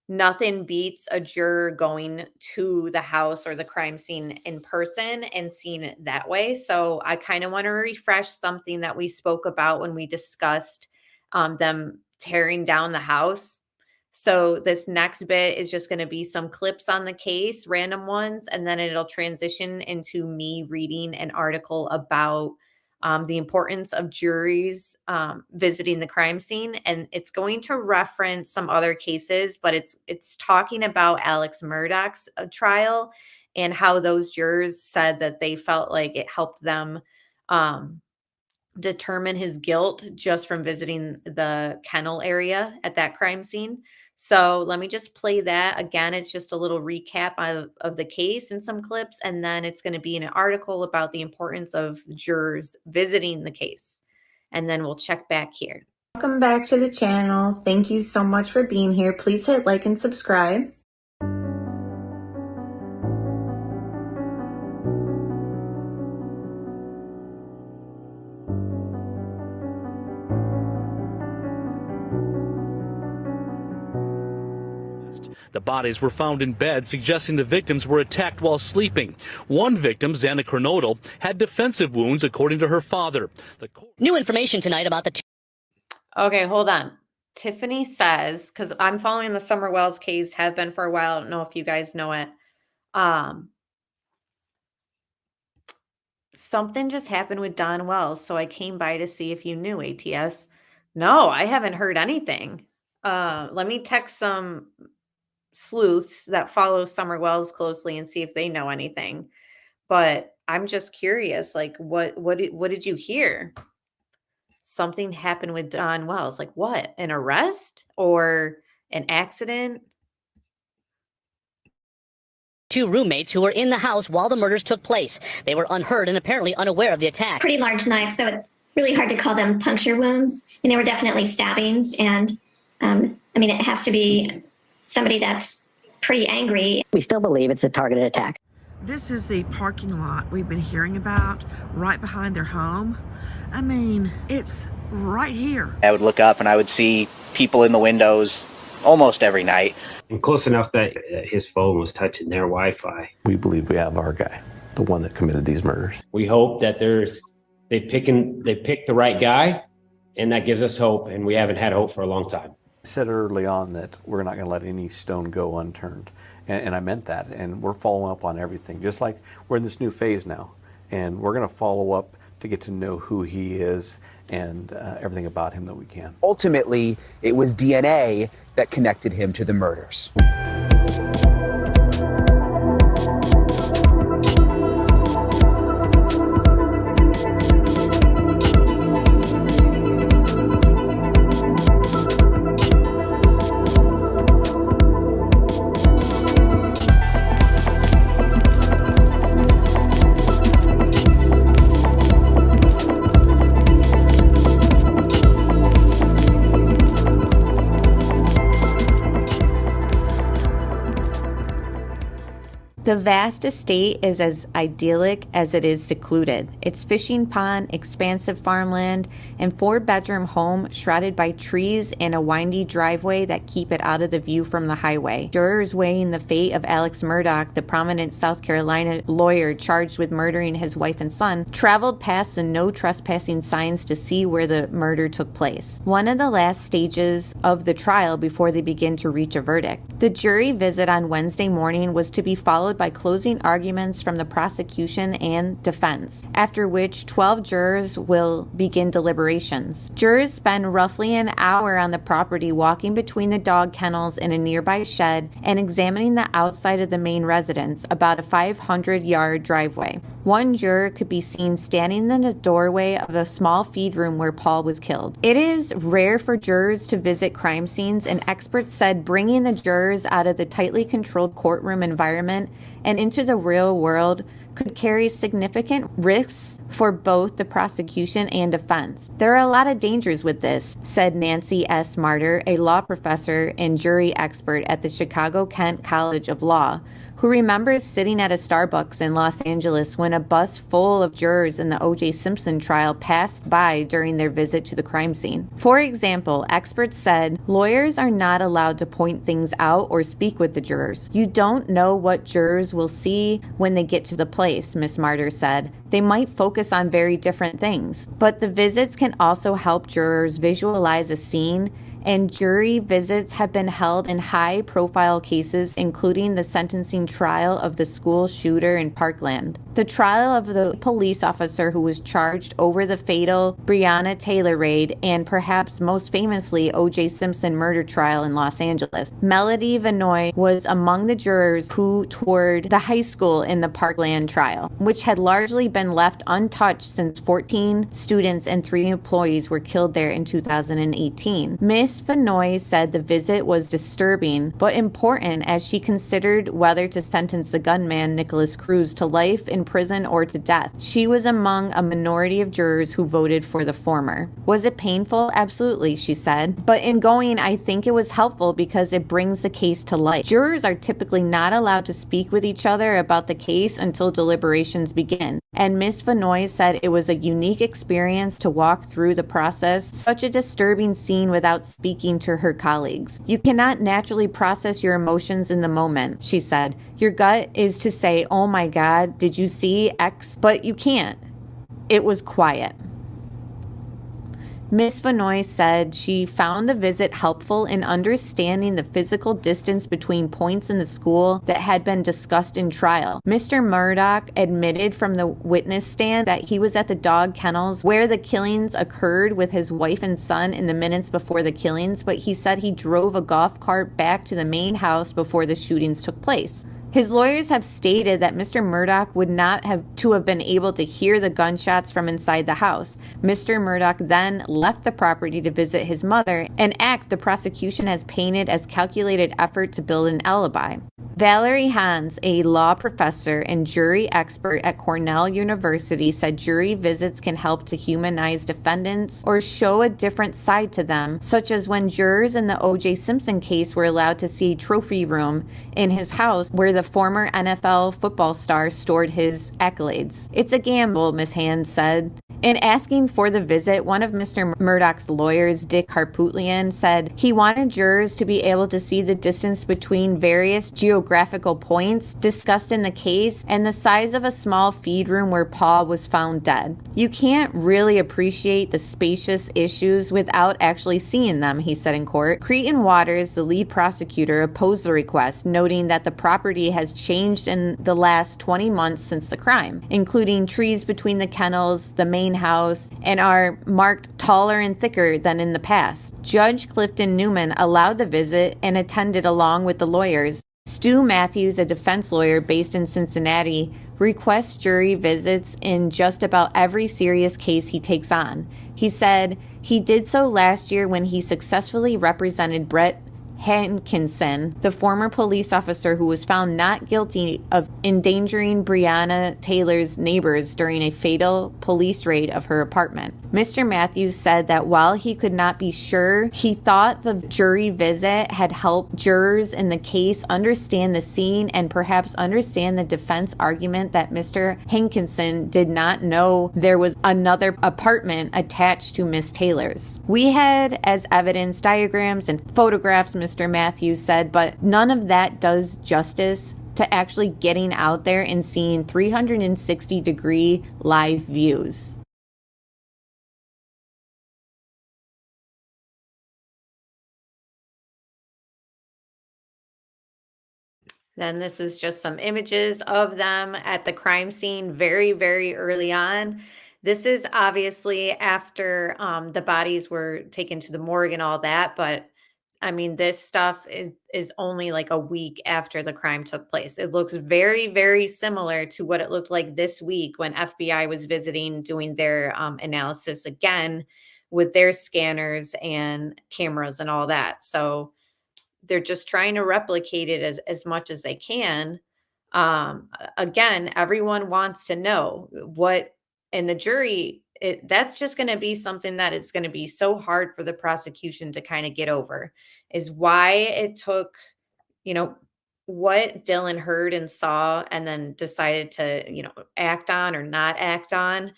nothing beats a juror going to the house or the crime scene in person and seeing it that way. So I kind of want to refresh something that we spoke about when we discussed them tearing down the house. So this next bit is just going to be some clips on the case, random ones, and then it'll transition into me reading an article about the importance of juries visiting the crime scene. And it's going to reference some other cases, but it's talking about Alex Murdaugh's trial and how those jurors said that they felt like it helped them determine his guilt just from visiting the kennel area at that crime scene. So let me just play that again. It's just a little recap of the case and some clips, and then it's going to be in an article about the importance of jurors visiting the case. And then we'll check back here. Welcome back to the channel. Thank you so much for being here. Please hit like and subscribe. The bodies were found in bed, suggesting the victims were attacked while sleeping. One victim, Xana Kernodle, had defensive wounds, according to her father. New information tonight about the Okay, hold on. Tiffany says, because I'm following the Summer Wells case, have been for a while. I don't know if you guys know it. Something just happened with Don Wells, so I came by to see if you knew, ATS. No, I haven't heard anything. Let me text some sleuths that follow Summer Wells closely and see if they know anything. But I'm just curious, like, what did you hear? Something happened with Don Wells. Like what? An arrest or an accident? two roommates who were in the house while the murders took place. They were unheard and apparently unaware of the attack. Pretty large knife, so it's really hard to call them puncture wounds. And they were definitely stabbings. And it has to be somebody that's pretty angry. We still believe it's a targeted attack. This is the parking lot we've been hearing about right behind their home. It's right here. I would look up and I would see people in the windows almost every night. And close enough that his phone was touching their Wi-Fi. We believe we have our guy, the one that committed these murders. We hope that they picked the right guy, and that gives us hope, and we haven't had hope for a long time. I said early on that we're not going to let any stone go unturned, and I meant that, and we're following up on everything, just like we're in this new phase now, and we're going to follow up to get to know who he is and everything about him that we can. Ultimately, it was DNA that connected him to the murders. The vast estate is as idyllic as it is secluded. Its fishing pond, expansive farmland, and 4-bedroom home shrouded by trees and a windy driveway that keep it out of the view from the highway. Jurors weighing the fate of Alex Murdaugh, the prominent South Carolina lawyer charged with murdering his wife and son, traveled past the no trespassing signs to see where the murder took place. One of the last stages of the trial before they begin to reach a verdict. The jury visit on Wednesday morning was to be followed by closing arguments from the prosecution and defense, after which 12 jurors will begin deliberations. Jurors spend roughly an hour on the property walking between the dog kennels in a nearby shed and examining the outside of the main residence, about a 500-yard driveway. One juror could be seen standing in the doorway of a small feed room where Paul was killed. It is rare for jurors to visit crime scenes, and experts said bringing the jurors out of the tightly controlled courtroom environment and into the real world could carry significant risks for both the prosecution and defense. There are a lot of dangers with this, said Nancy S. Martyr, a law professor and jury expert at the Chicago-Kent College of Law, who remembers sitting at a Starbucks in Los Angeles when a bus full of jurors in the O.J. Simpson trial passed by during their visit to the crime scene. For example, experts said lawyers are not allowed to point things out or speak with the jurors. You don't know what jurors will see when they get to the place, Ms. Martyr said. They might focus on very different things, but the visits can also help jurors visualize a scene, and jury visits have been held in high-profile cases, including the sentencing trial of the school shooter in Parkland, the trial of the police officer who was charged over the fatal Breonna Taylor raid, and perhaps most famously O.J. Simpson murder trial in Los Angeles. Melody Vinoy was among the jurors who toured the high school in the Parkland trial, which had largely been left untouched since 14 students and 3 employees were killed there in 2018. Ms. Vinoy said the visit was disturbing but important as she considered whether to sentence the gunman Nicholas Cruz to life in prison or to death. She was among a minority of jurors who voted for the former. Was it painful? Absolutely, she said. But in going, I think it was helpful because it brings the case to light. Jurors are typically not allowed to speak with each other about the case until deliberations begin. And Ms. Vinoy said it was a unique experience to walk through the process, such a disturbing scene without speaking to her colleagues. You cannot naturally process your emotions in the moment, she said. Your gut is to say, oh my God, did you see X? But you can't. It was quiet. Ms. Vinoy said she found the visit helpful in understanding the physical distance between points in the school that had been discussed in trial. Mr. Murdaugh admitted from the witness stand that he was at the dog kennels where the killings occurred with his wife and son in the minutes before the killings, but he said he drove a golf cart back to the main house before the shootings took place. His lawyers have stated that Mr. Murdaugh would not have been able to hear the gunshots from inside the house. Mr. Murdaugh then left the property to visit his mother, an act the prosecution has painted as calculated effort to build an alibi. Valerie Hans, a law professor and jury expert at Cornell University, said jury visits can help to humanize defendants or show a different side to them, such as when jurors in the O.J. Simpson case were allowed to see trophy room in his house where the former NFL football star stored his accolades. It's a gamble, Ms. Hans said. In asking for the visit, one of Mr. Murdaugh's lawyers, Dick Harpootlian, said he wanted jurors to be able to see the distance between various geographical points discussed in the case and the size of a small feed room where Paul was found dead. You can't really appreciate the spacious issues without actually seeing them, he said in court. Cretan Waters, the lead prosecutor, opposed the request, noting that the property has changed in the last 20 months since the crime, including trees between the kennels, the main house, and are marked taller and thicker than in the past. Judge Clifton Newman allowed the visit and attended along with the lawyers. Stu Matthews, a defense lawyer based in Cincinnati, requests jury visits in just about every serious case he takes on. He said he did so last year when he successfully represented Brett Hankinson, the former police officer who was found not guilty of endangering Breonna Taylor's neighbors during a fatal police raid of her apartment. Mr. Matthews said that while he could not be sure, he thought the jury visit had helped jurors in the case understand the scene and perhaps understand the defense argument that Mr. Hankinson did not know there was another apartment attached to Miss Taylor's. We had as evidence diagrams and photographs, Mr. Matthews said, but none of that does justice to actually getting out there and seeing 360-degree live views. Then this is just some images of them at the crime scene very, very early on. This is obviously after the bodies were taken to the morgue and all that, but I mean, this stuff is only like a week after the crime took place. It looks very, very similar to what it looked like this week when FBI was visiting, doing their analysis again with their scanners and cameras and all that. So they're just trying to replicate it as much as they can. Again, everyone wants to know what, and the jury, that's just going to be something that is going to be so hard for the prosecution to kind of get over, is why it took, what Dylan heard and saw and then decided to, act on or not act on.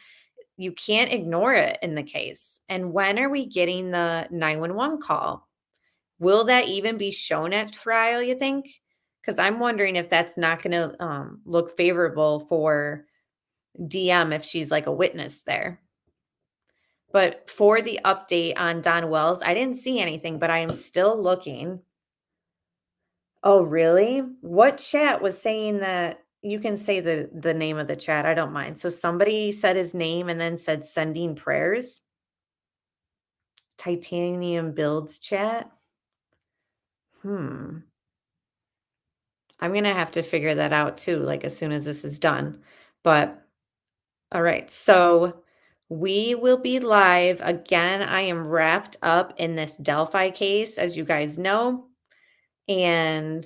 You can't ignore it in the case. And when are we getting the 911 call? Will that even be shown at trial, you think? Because I'm wondering if that's not going to look favorable for DM if she's like a witness there. But for the update on Don Wells, I didn't see anything, but I am still looking. Oh, really? What chat was saying that? You can say the name of the chat. I don't mind. So somebody said his name and then said sending prayers. Titanium Builds chat. I'm going to have to figure that out too, like as soon as this is done. But all right. So we will be live again. I am wrapped up in this Delphi case, as you guys know, and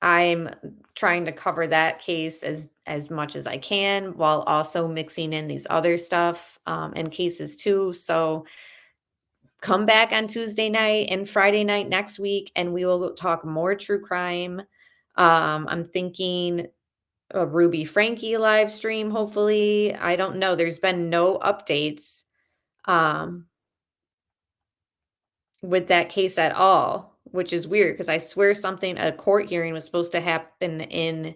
I'm trying to cover that case as much as I can while also mixing in these other stuff and cases too. So come back on Tuesday night and Friday night next week, and we will talk more true crime. I'm thinking a Ruby Frankie live stream, hopefully. I don't know. There's been no updates with that case at all, which is weird because I swear a court hearing was supposed to happen in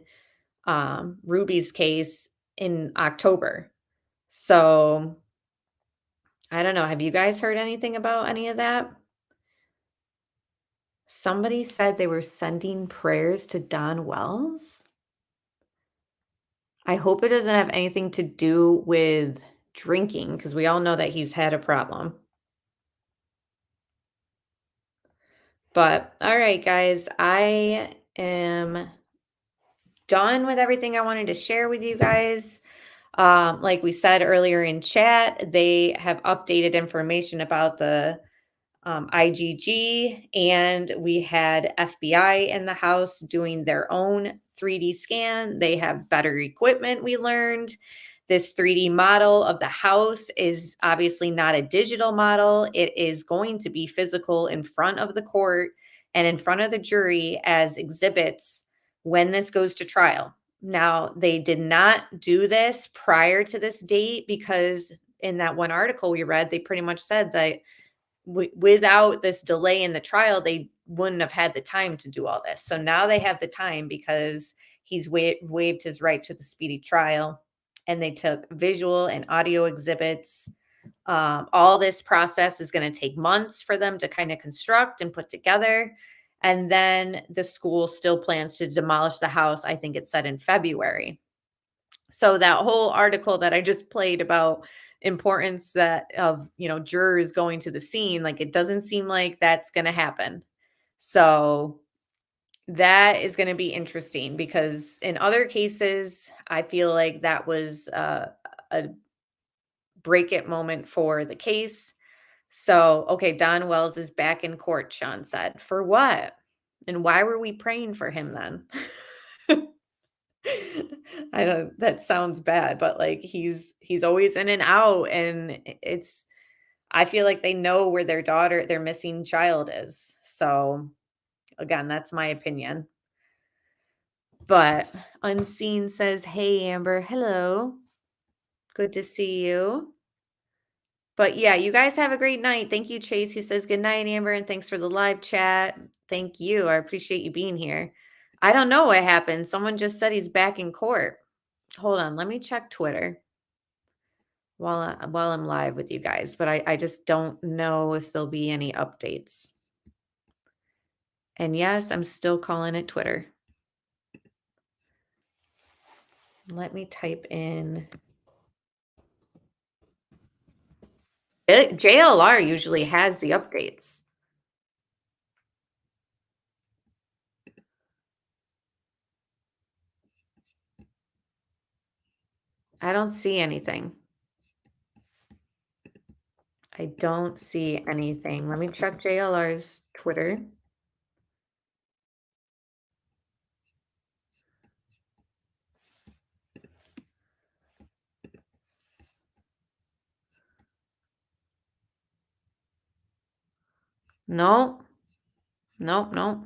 Ruby's case in October. So I don't know. Have you guys heard anything about any of that? Somebody said they were sending prayers to Don Wells. I hope it doesn't have anything to do with drinking because we all know that he's had a problem. But all right, guys, I am done with everything I wanted to share with you guys. Like we said earlier in chat, they have updated information about the IGG, and we had FBI in the house doing their own 3D scan. They have better equipment, we learned. This 3D model of the house is obviously not a digital model. It is going to be physical in front of the court and in front of the jury as exhibits when this goes to trial. Now, they did not do this prior to this date because in that one article we read, they pretty much said that without this delay in the trial, they wouldn't have had the time to do all this. So now they have the time because he's waived his right to the speedy trial, and they took visual and audio exhibits. All this process is going to take months for them to kind of construct and put together. And then the school still plans to demolish the house. I think it said in February. So that whole article that I just played about importance of jurors going to the scene, like it doesn't seem like that's going to happen. So that is going to be interesting because in other cases, I feel like that was a break it moment for the case. So, okay, Don Wells is back in court, Sean said. For what? And why were we praying for him then? I know that sounds bad, but like he's always in and out, and I feel like they know where their missing child is. So again, that's my opinion. But Unseen says, "Hey Amber, hello. Good to see you." But yeah, you guys have a great night. Thank you, Chase. He says, "Good night, Amber, and thanks for the live chat." Thank you. I appreciate you being here. I don't know what happened. Someone just said he's back in court. Hold on, let me check Twitter while I'm live with you guys, but I just don't know if there'll be any updates. And yes, I'm still calling it Twitter. Let me type in. JLR usually has the updates. I don't see anything. I don't see anything. Let me check JLR's Twitter. No. Nope, nope.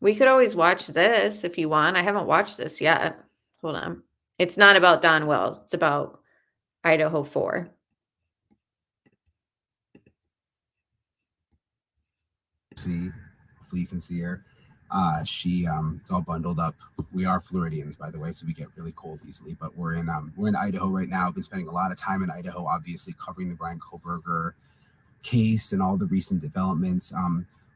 We could always watch this if you want. I haven't watched this yet. Hold on. It's not about Don Wells. It's about Idaho 4. See, hopefully you can see her. She it's all bundled up. We are Floridians, by the way, so we get really cold easily. But we're in Idaho right now. Been spending a lot of time in Idaho, obviously covering the Bryan-Kohberger case and all the recent developments.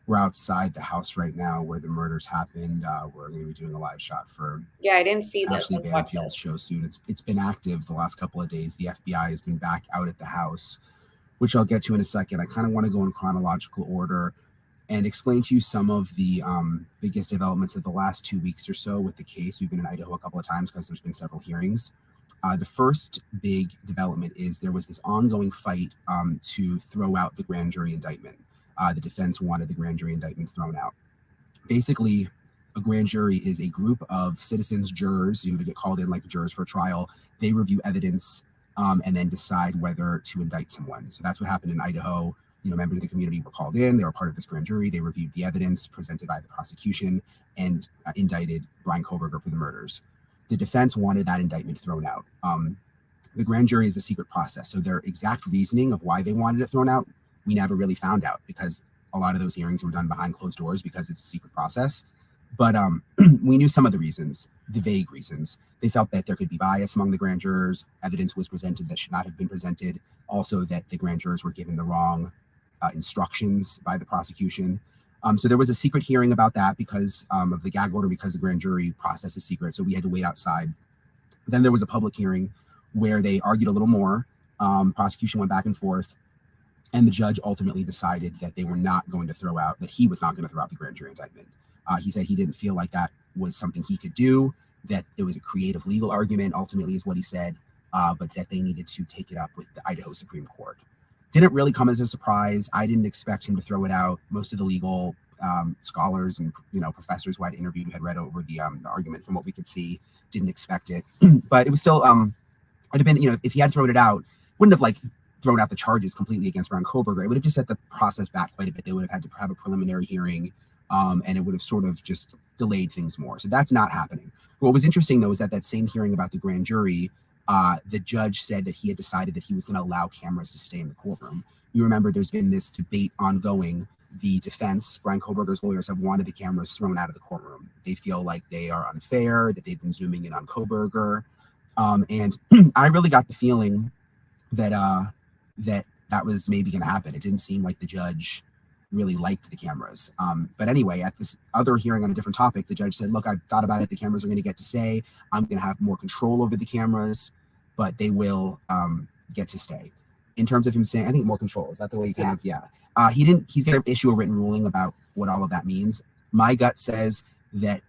We're outside the house right now where the murders happened. We're going to be doing a live shot for Yeah, I didn't see this. Ashley Let's watch Banfield's this. show soon. It's been active the last couple of days. The FBI has been back out at the house, which I'll get to in a second. I kind of want to go in chronological order and explain to you some of the biggest developments of the last 2 weeks or so with the case. We've been in Idaho a couple of times because there's been several hearings. The first big development is there was this ongoing fight to throw out the grand jury indictment. The defense wanted the grand jury indictment thrown out. Basically, a grand jury is a group of citizens, jurors, they get called in like jurors for a trial. They review evidence and then decide whether to indict someone. So that's what happened in Idaho. Members of the community were called in. They were part of this grand jury. They reviewed the evidence presented by the prosecution and indicted Bryan-Kohberger for the murders. The defense wanted that indictment thrown out. The grand jury is a secret process, so their exact reasoning of why they wanted it thrown out, we never really found out because a lot of those hearings were done behind closed doors because it's a secret process. But we knew some of the reasons, the vague reasons. They felt that there could be bias among the grand jurors. Evidence was presented that should not have been presented. Also, that the grand jurors were given the wrong instructions by the prosecution. So there was a secret hearing about that because of the gag order, because the grand jury process is secret. So we had to wait outside. Then there was a public hearing where they argued a little more. Prosecution went back and forth. And the judge ultimately decided that they were not going to throw out, that he was not going to throw out the grand jury indictment. He said he didn't feel like that was something he could do, that it was a creative legal argument, ultimately is what he said, but that they needed to take it up with the Idaho Supreme Court. Didn't really come as a surprise. I didn't expect him to throw it out. Most of the legal scholars and professors who I'd interviewed had read over the argument from what we could see, didn't expect it. But it was still, it'd have been, if he had thrown it out, wouldn't have thrown out the charges completely against Bryan-Kohberger. It would have just set the process back quite a bit. They would have had to have a preliminary hearing, and it would have sort of just delayed things more. So that's not happening. What was interesting, though, is that same hearing about the grand jury, the judge said that he had decided that he was going to allow cameras to stay in the courtroom. You remember there's been this debate ongoing. The defense, Bryan-Kohberger's lawyers, have wanted the cameras thrown out of the courtroom. They feel like they are unfair, that they've been zooming in on Kohberger. And I really got the feeling that that was maybe going to happen. It didn't seem like the judge really liked the cameras. But anyway, at this other hearing on a different topic, the judge said, look, I've thought about it. The cameras are going to get to stay. I'm going to have more control over the cameras, but they will get to stay. In terms of him saying, I think more control. Is that the way he kind of, yeah. He's going to issue a written ruling about what all of that means. My gut says that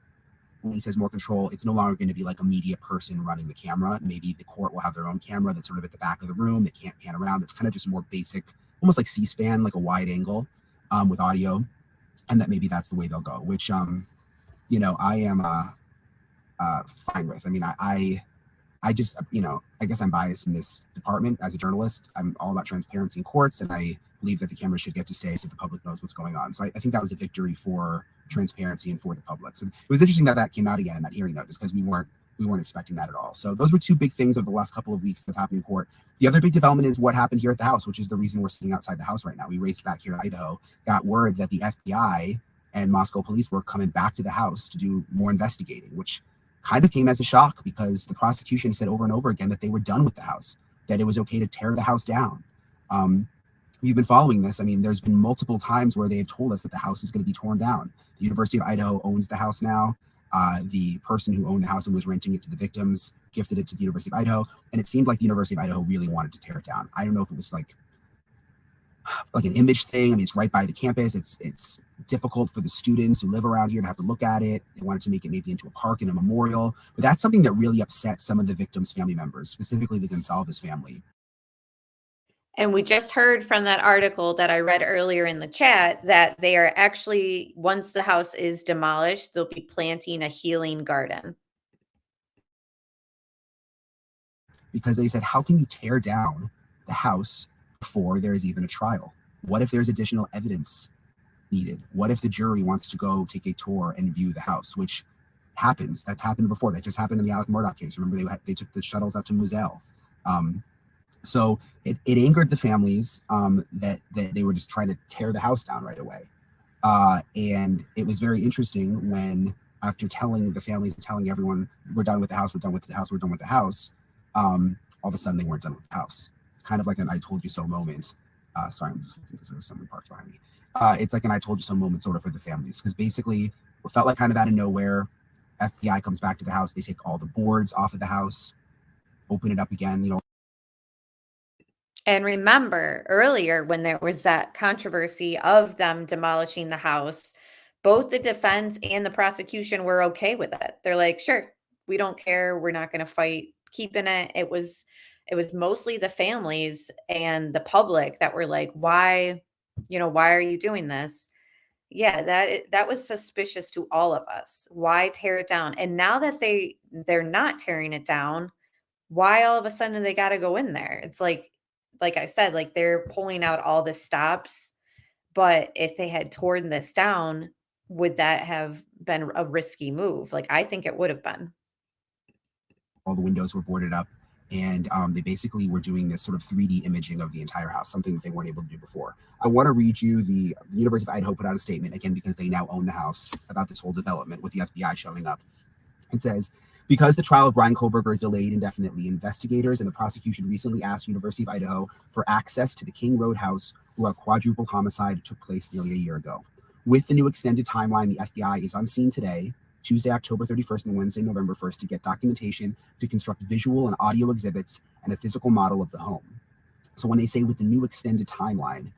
when he says more control, it's no longer going to be like a media person running the camera. Maybe the court will have their own camera that's sort of at the back of the room that can't pan around. It's kind of just more basic, almost like C-SPAN, like a wide angle with audio. And that maybe that's the way they'll go, which, I am fine with. I mean, I just, I guess I'm biased in this department as a journalist. I'm all about transparency in courts, and I believe that the cameras should get to stay so the public knows what's going on. So I think that was a victory for transparency and for the public. So it was interesting that came out again in that hearing, though, just because we weren't expecting that at all. So those were two big things over the last couple of weeks that happened in court. The other big development is what happened here at the house, which is the reason we're sitting outside the house right now. We raced back here to Idaho, got word that the FBI and Moscow police were coming back to the house to do more investigating, which kind of came as a shock because the prosecution said over and over again that they were done with the house, that it was okay to tear the house down. We've been following this. I mean, there's been multiple times where they have told us that the house is going to be torn down. The University of Idaho owns the house now. The person who owned the house and was renting it to the victims gifted it to the University of Idaho, and it seemed like the University of Idaho really wanted to tear it down. I don't know if it was like an image thing. I mean, it's right by the campus. It's difficult for the students who live around here to have to look at it. They wanted to make it maybe into a park and a memorial, but that's something that really upset some of the victims' family members, specifically the Gonsalves family. And we just heard from that article that I read earlier in the chat that they are actually, once the house is demolished, they'll be planting a healing garden. Because they said, how can you tear down the house before there is even a trial? What if there's additional evidence needed? What if the jury wants to go take a tour and view the house, which happens? That's happened before. That just happened in the Alec Murdaugh case. Remember, they took the shuttles out to Moselle. So it angered the families that they were just trying to tear the house down right away. And it was very interesting when, after telling the families and telling everyone, we're done with the house, we're done with the house, we're done with the house, all of a sudden they weren't done with the house. It's kind of like an I told you so moment. Sorry, I'm just looking because there was someone parked behind me. It's like an I told you so moment sort of for the families, because basically it felt like kind of out of nowhere, FBI comes back to the house, they take all the boards off of the house, open it up again, you know. And remember earlier when there was that controversy of them demolishing the house, both the defense and the prosecution were okay with it. They're like, sure, we don't care. We're not going to fight keeping it. It was mostly the families and the public that were like, why are you doing this? Yeah, that was suspicious to all of us. Why tear it down? And now that they're not tearing it down, why all of a sudden they got to go in there? It's like I said, like they're pulling out all the stops, but if they had torn this down, would that have been a risky move? Like, I think it would have been. All the windows were boarded up, and they basically were doing this sort of 3D imaging of the entire house, something that they weren't able to do before. I want to read you the University of Idaho put out a statement, again, because they now own the house, about this whole development with the FBI showing up. It says, because the trial of Bryan Kohberger is delayed indefinitely, investigators and the prosecution recently asked University of Idaho for access to the King Road house where a quadruple homicide took place nearly a year ago. With the new extended timeline, the FBI is on scene today, Tuesday, October 31st and Wednesday, November 1st, to get documentation, to construct visual and audio exhibits, and a physical model of the home. So when they say with the new extended timeline,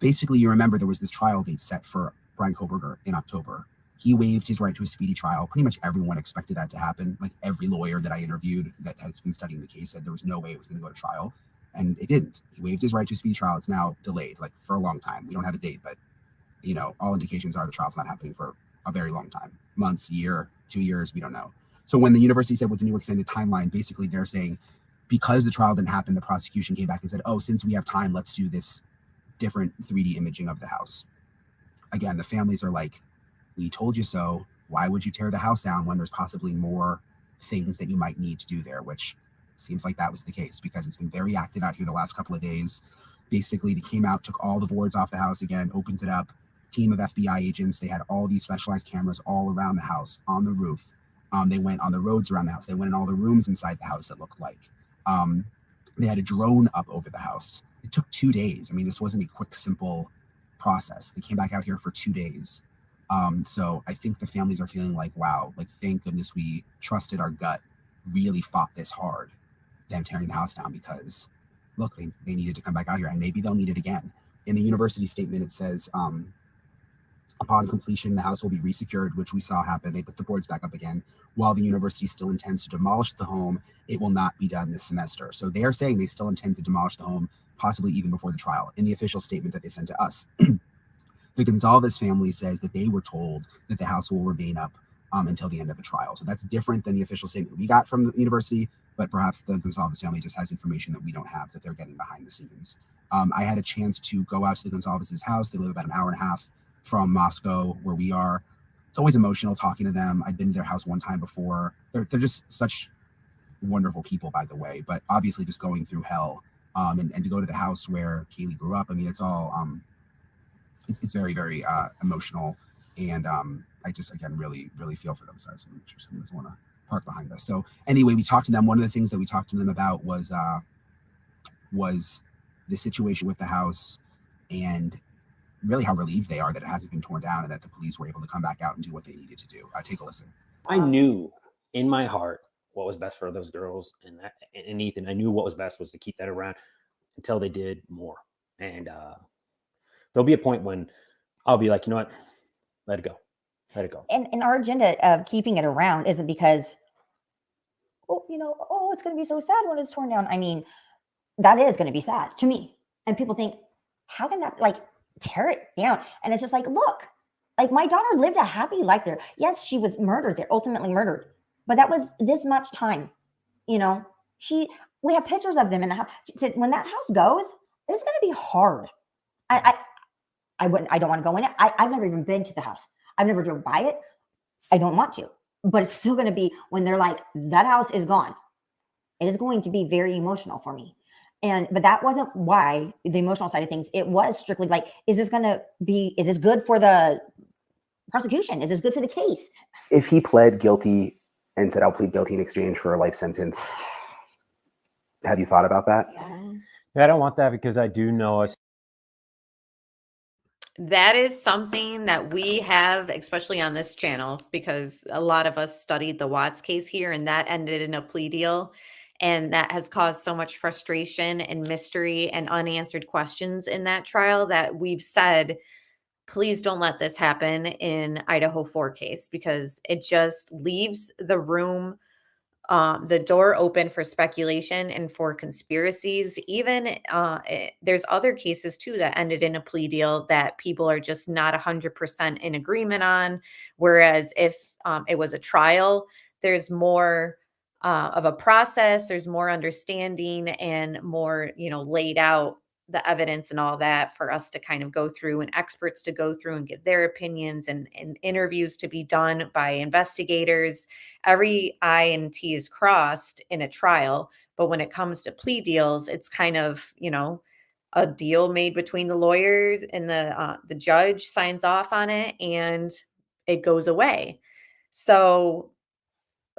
basically you remember there was this trial date set for Bryan Kohberger in October. He waived his right to a speedy trial. Pretty much everyone expected that to happen. Like every lawyer that I interviewed that has been studying the case said there was no way it was going to go to trial, and it didn't. He waived his right to a speedy trial. It's now delayed, like for a long time. We don't have a date, but all indications are the trial's not happening for a very long time. Months, year, 2 years, we don't know. So when the university said with the new extended timeline, basically they're saying because the trial didn't happen, the prosecution came back and said, oh, since we have time, let's do this different 3D imaging of the house. Again, the families are like, we told you so. Why would you tear the house down when there's possibly more things that you might need to do there, which seems like that was the case because it's been very active out here the last couple of days. Basically, they came out, took all the boards off the house again, opened it up, team of FBI agents. They had all these specialized cameras all around the house, on the roof. They went on the roads around the house. They went in all the rooms inside the house, it looked like. They had a drone up over the house. It took 2 days. I mean, this wasn't a quick, simple process. They came back out here for 2 days. So I think the families are feeling like, wow, like thank goodness we trusted our gut, really fought this hard, them tearing the house down, because look, they needed to come back out here, and maybe they'll need it again. In the university statement, it says, upon completion, the house will be resecured, which we saw happen. They put the boards back up again. While the university still intends to demolish the home, it will not be done this semester. So they are saying they still intend to demolish the home, possibly even before the trial, in the official statement that they sent to us. The Gonzalez family says that they were told that the house will remain up until the end of the trial. So that's different than the official statement we got from the university, but perhaps the Gonzalez family just has information that we don't have that they're getting behind the scenes. I had a chance to go out to the Gonzalez's house. They live about an hour and a half from Moscow, where we are. It's always emotional talking to them. I've been to their house one time before. They're just such wonderful people, by the way, but obviously just going through hell. And to go to the house where Kaylee grew up, I mean, it's all... It's very, very emotional, and I just, again, really, really feel for them. So I just want to make sure someone doesn't want to park behind us. So anyway, we talked to them. One of the things that we talked to them about was the situation with the house, and really how relieved they are that it hasn't been torn down and that the police were able to come back out and do what they needed to do. Take a listen. I knew in my heart what was best for those girls and Ethan. I knew what was best was to keep that around until they did more. And there'll be a point when I'll be like, you know what, let it go. Let it go. And our agenda of keeping it around isn't because, it's going to be so sad when it's torn down. I mean, that is going to be sad to me. And people think, how can that, like, tear it down? And it's just like, look, like, my daughter lived a happy life there. Yes, she was murdered there, ultimately murdered, but that was this much time. You know, we have pictures of them in the house. She said, when that house goes, it's going to be hard. I don't want to go in it. I've never even been to the house. I've never drove by it. I don't want to, but it's still going to be, when they're like, that house is gone, it is going to be very emotional for me. But that wasn't why, the emotional side of things. It was strictly like, is this good for the prosecution? Is this good for the case? If he pled guilty and said, I'll plead guilty in exchange for a life sentence, have you thought about that? Yeah, I don't want that, because I do know That is something that we have, especially on this channel, because a lot of us studied the Watts case here, and that ended in a plea deal. And that has caused so much frustration and mystery and unanswered questions in that trial that we've said, please don't let this happen in Idaho 4 case, because it just leaves the room, the door open for speculation and for conspiracies. Even there's other cases too that ended in a plea deal that people are just not 100% in agreement on. Whereas if it was a trial, there's more of a process, there's more understanding and more, laid out the evidence and all that for us to kind of go through, and experts to go through and give their opinions, and interviews to be done by investigators. Every I and T is crossed in a trial. But when it comes to plea deals, it's kind of, a deal made between the lawyers, and the judge signs off on it and it goes away. So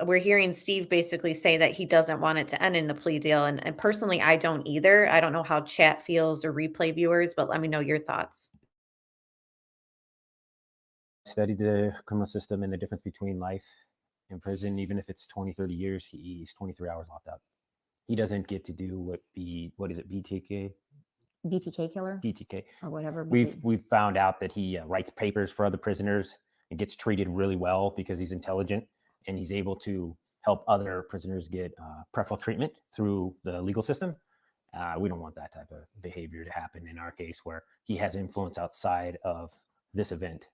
we're hearing Steve basically say that he doesn't want it to end in the plea deal. And personally, I don't either. I don't know how chat feels or replay viewers, but let me know your thoughts. studied the criminal system and the difference between life in prison. Even if it's 20, 30 years, he's 23 hours locked up. He doesn't get to do what is it, BTK? BTK killer? BTK. Or whatever. We've found out that he writes papers for other prisoners and gets treated really well because he's intelligent, and he's able to help other prisoners get preferential treatment through the legal system. We don't want that type of behavior to happen in our case, where he has influence outside of this event.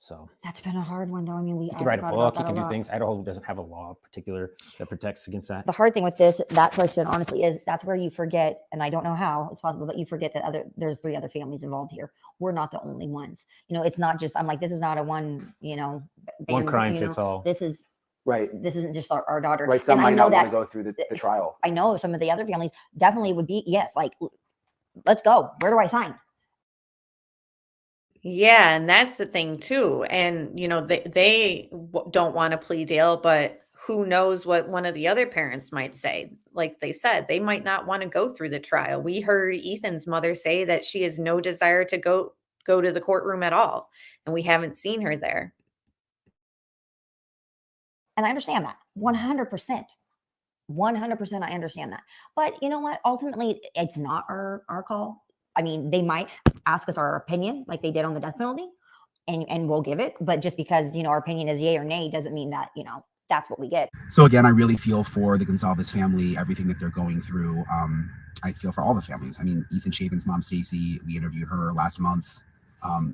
So that's been a hard one, though. I mean, he can write a book, he can do things. Idaho doesn't have a law particular that protects against that. The hard thing with that question, honestly, is that's where you forget, and I don't know how it's possible, but you forget that there's 3 other families involved here. We're not the only ones. It's not just, I'm like, this is not a one crime fits all. This is right. This isn't just our daughter. Right. Some might not want to go through the trial. I know some of the other families definitely would be, yes, like, let's go. Where do I sign? Yeah, and that's the thing too. And they don't want a plea deal, but who knows what one of the other parents might say. Like they said, they might not want to go through the trial. We heard Ethan's mother say that she has no desire to go to the courtroom at all, and we haven't seen her there. And I understand that 100%. 100%, I understand that. But you know what? Ultimately, it's not our call. I mean, they might ask us our opinion like they did on the death penalty, and we'll give it. But just because, our opinion is yay or nay doesn't mean that, that's what we get. So again, I really feel for the Gonzalez family, everything that they're going through. I feel for all the families. I mean, Ethan Shaven's mom, Stacy, we interviewed her last month.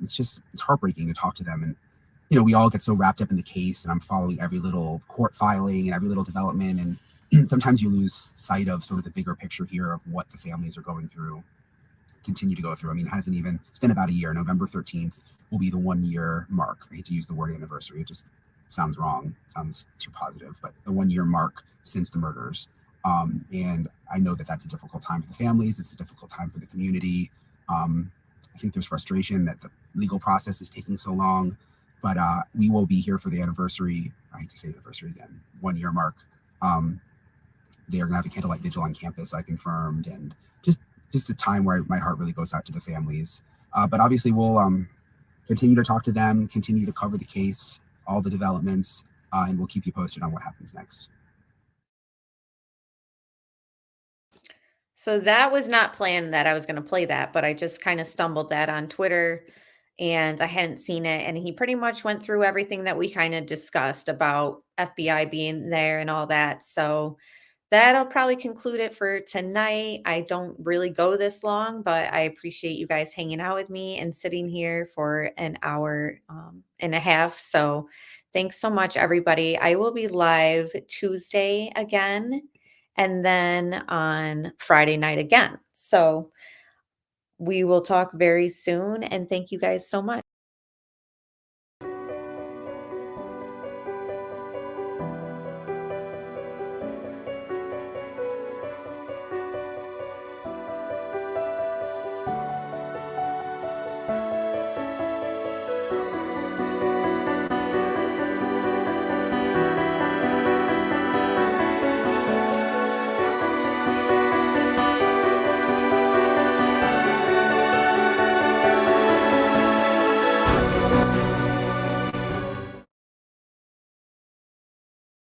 It's heartbreaking to talk to them. And, we all get so wrapped up in the case, and I'm following every little court filing and every little development. And sometimes you lose sight of sort of the bigger picture here of what the families are going through, continue to go through. I mean, it's been about a year. November 13th will be the 1-year mark. I hate to use the word anniversary. It just sounds wrong. It sounds too positive, but the 1-year mark since the murders. And I know that that's a difficult time for the families. It's a difficult time for the community. I think there's frustration that the legal process is taking so long, but we will be here for the anniversary. I hate to say anniversary again, 1-year mark. They are gonna have a candlelight vigil on campus, I confirmed, and just a time where my heart really goes out to the families. But obviously we'll continue to talk to them, continue to cover the case, all the developments, and we'll keep you posted on what happens next. So that was not planned that I was going to play that, but I just kind of stumbled that on Twitter, and I hadn't seen it. And he pretty much went through everything that we kind of discussed about FBI being there and all that. So that'll probably conclude it for tonight. I don't really go this long, but I appreciate you guys hanging out with me and sitting here for an hour and a half. So thanks so much, everybody. I will be live Tuesday again, and then on Friday night again. So we will talk very soon, and thank you guys so much.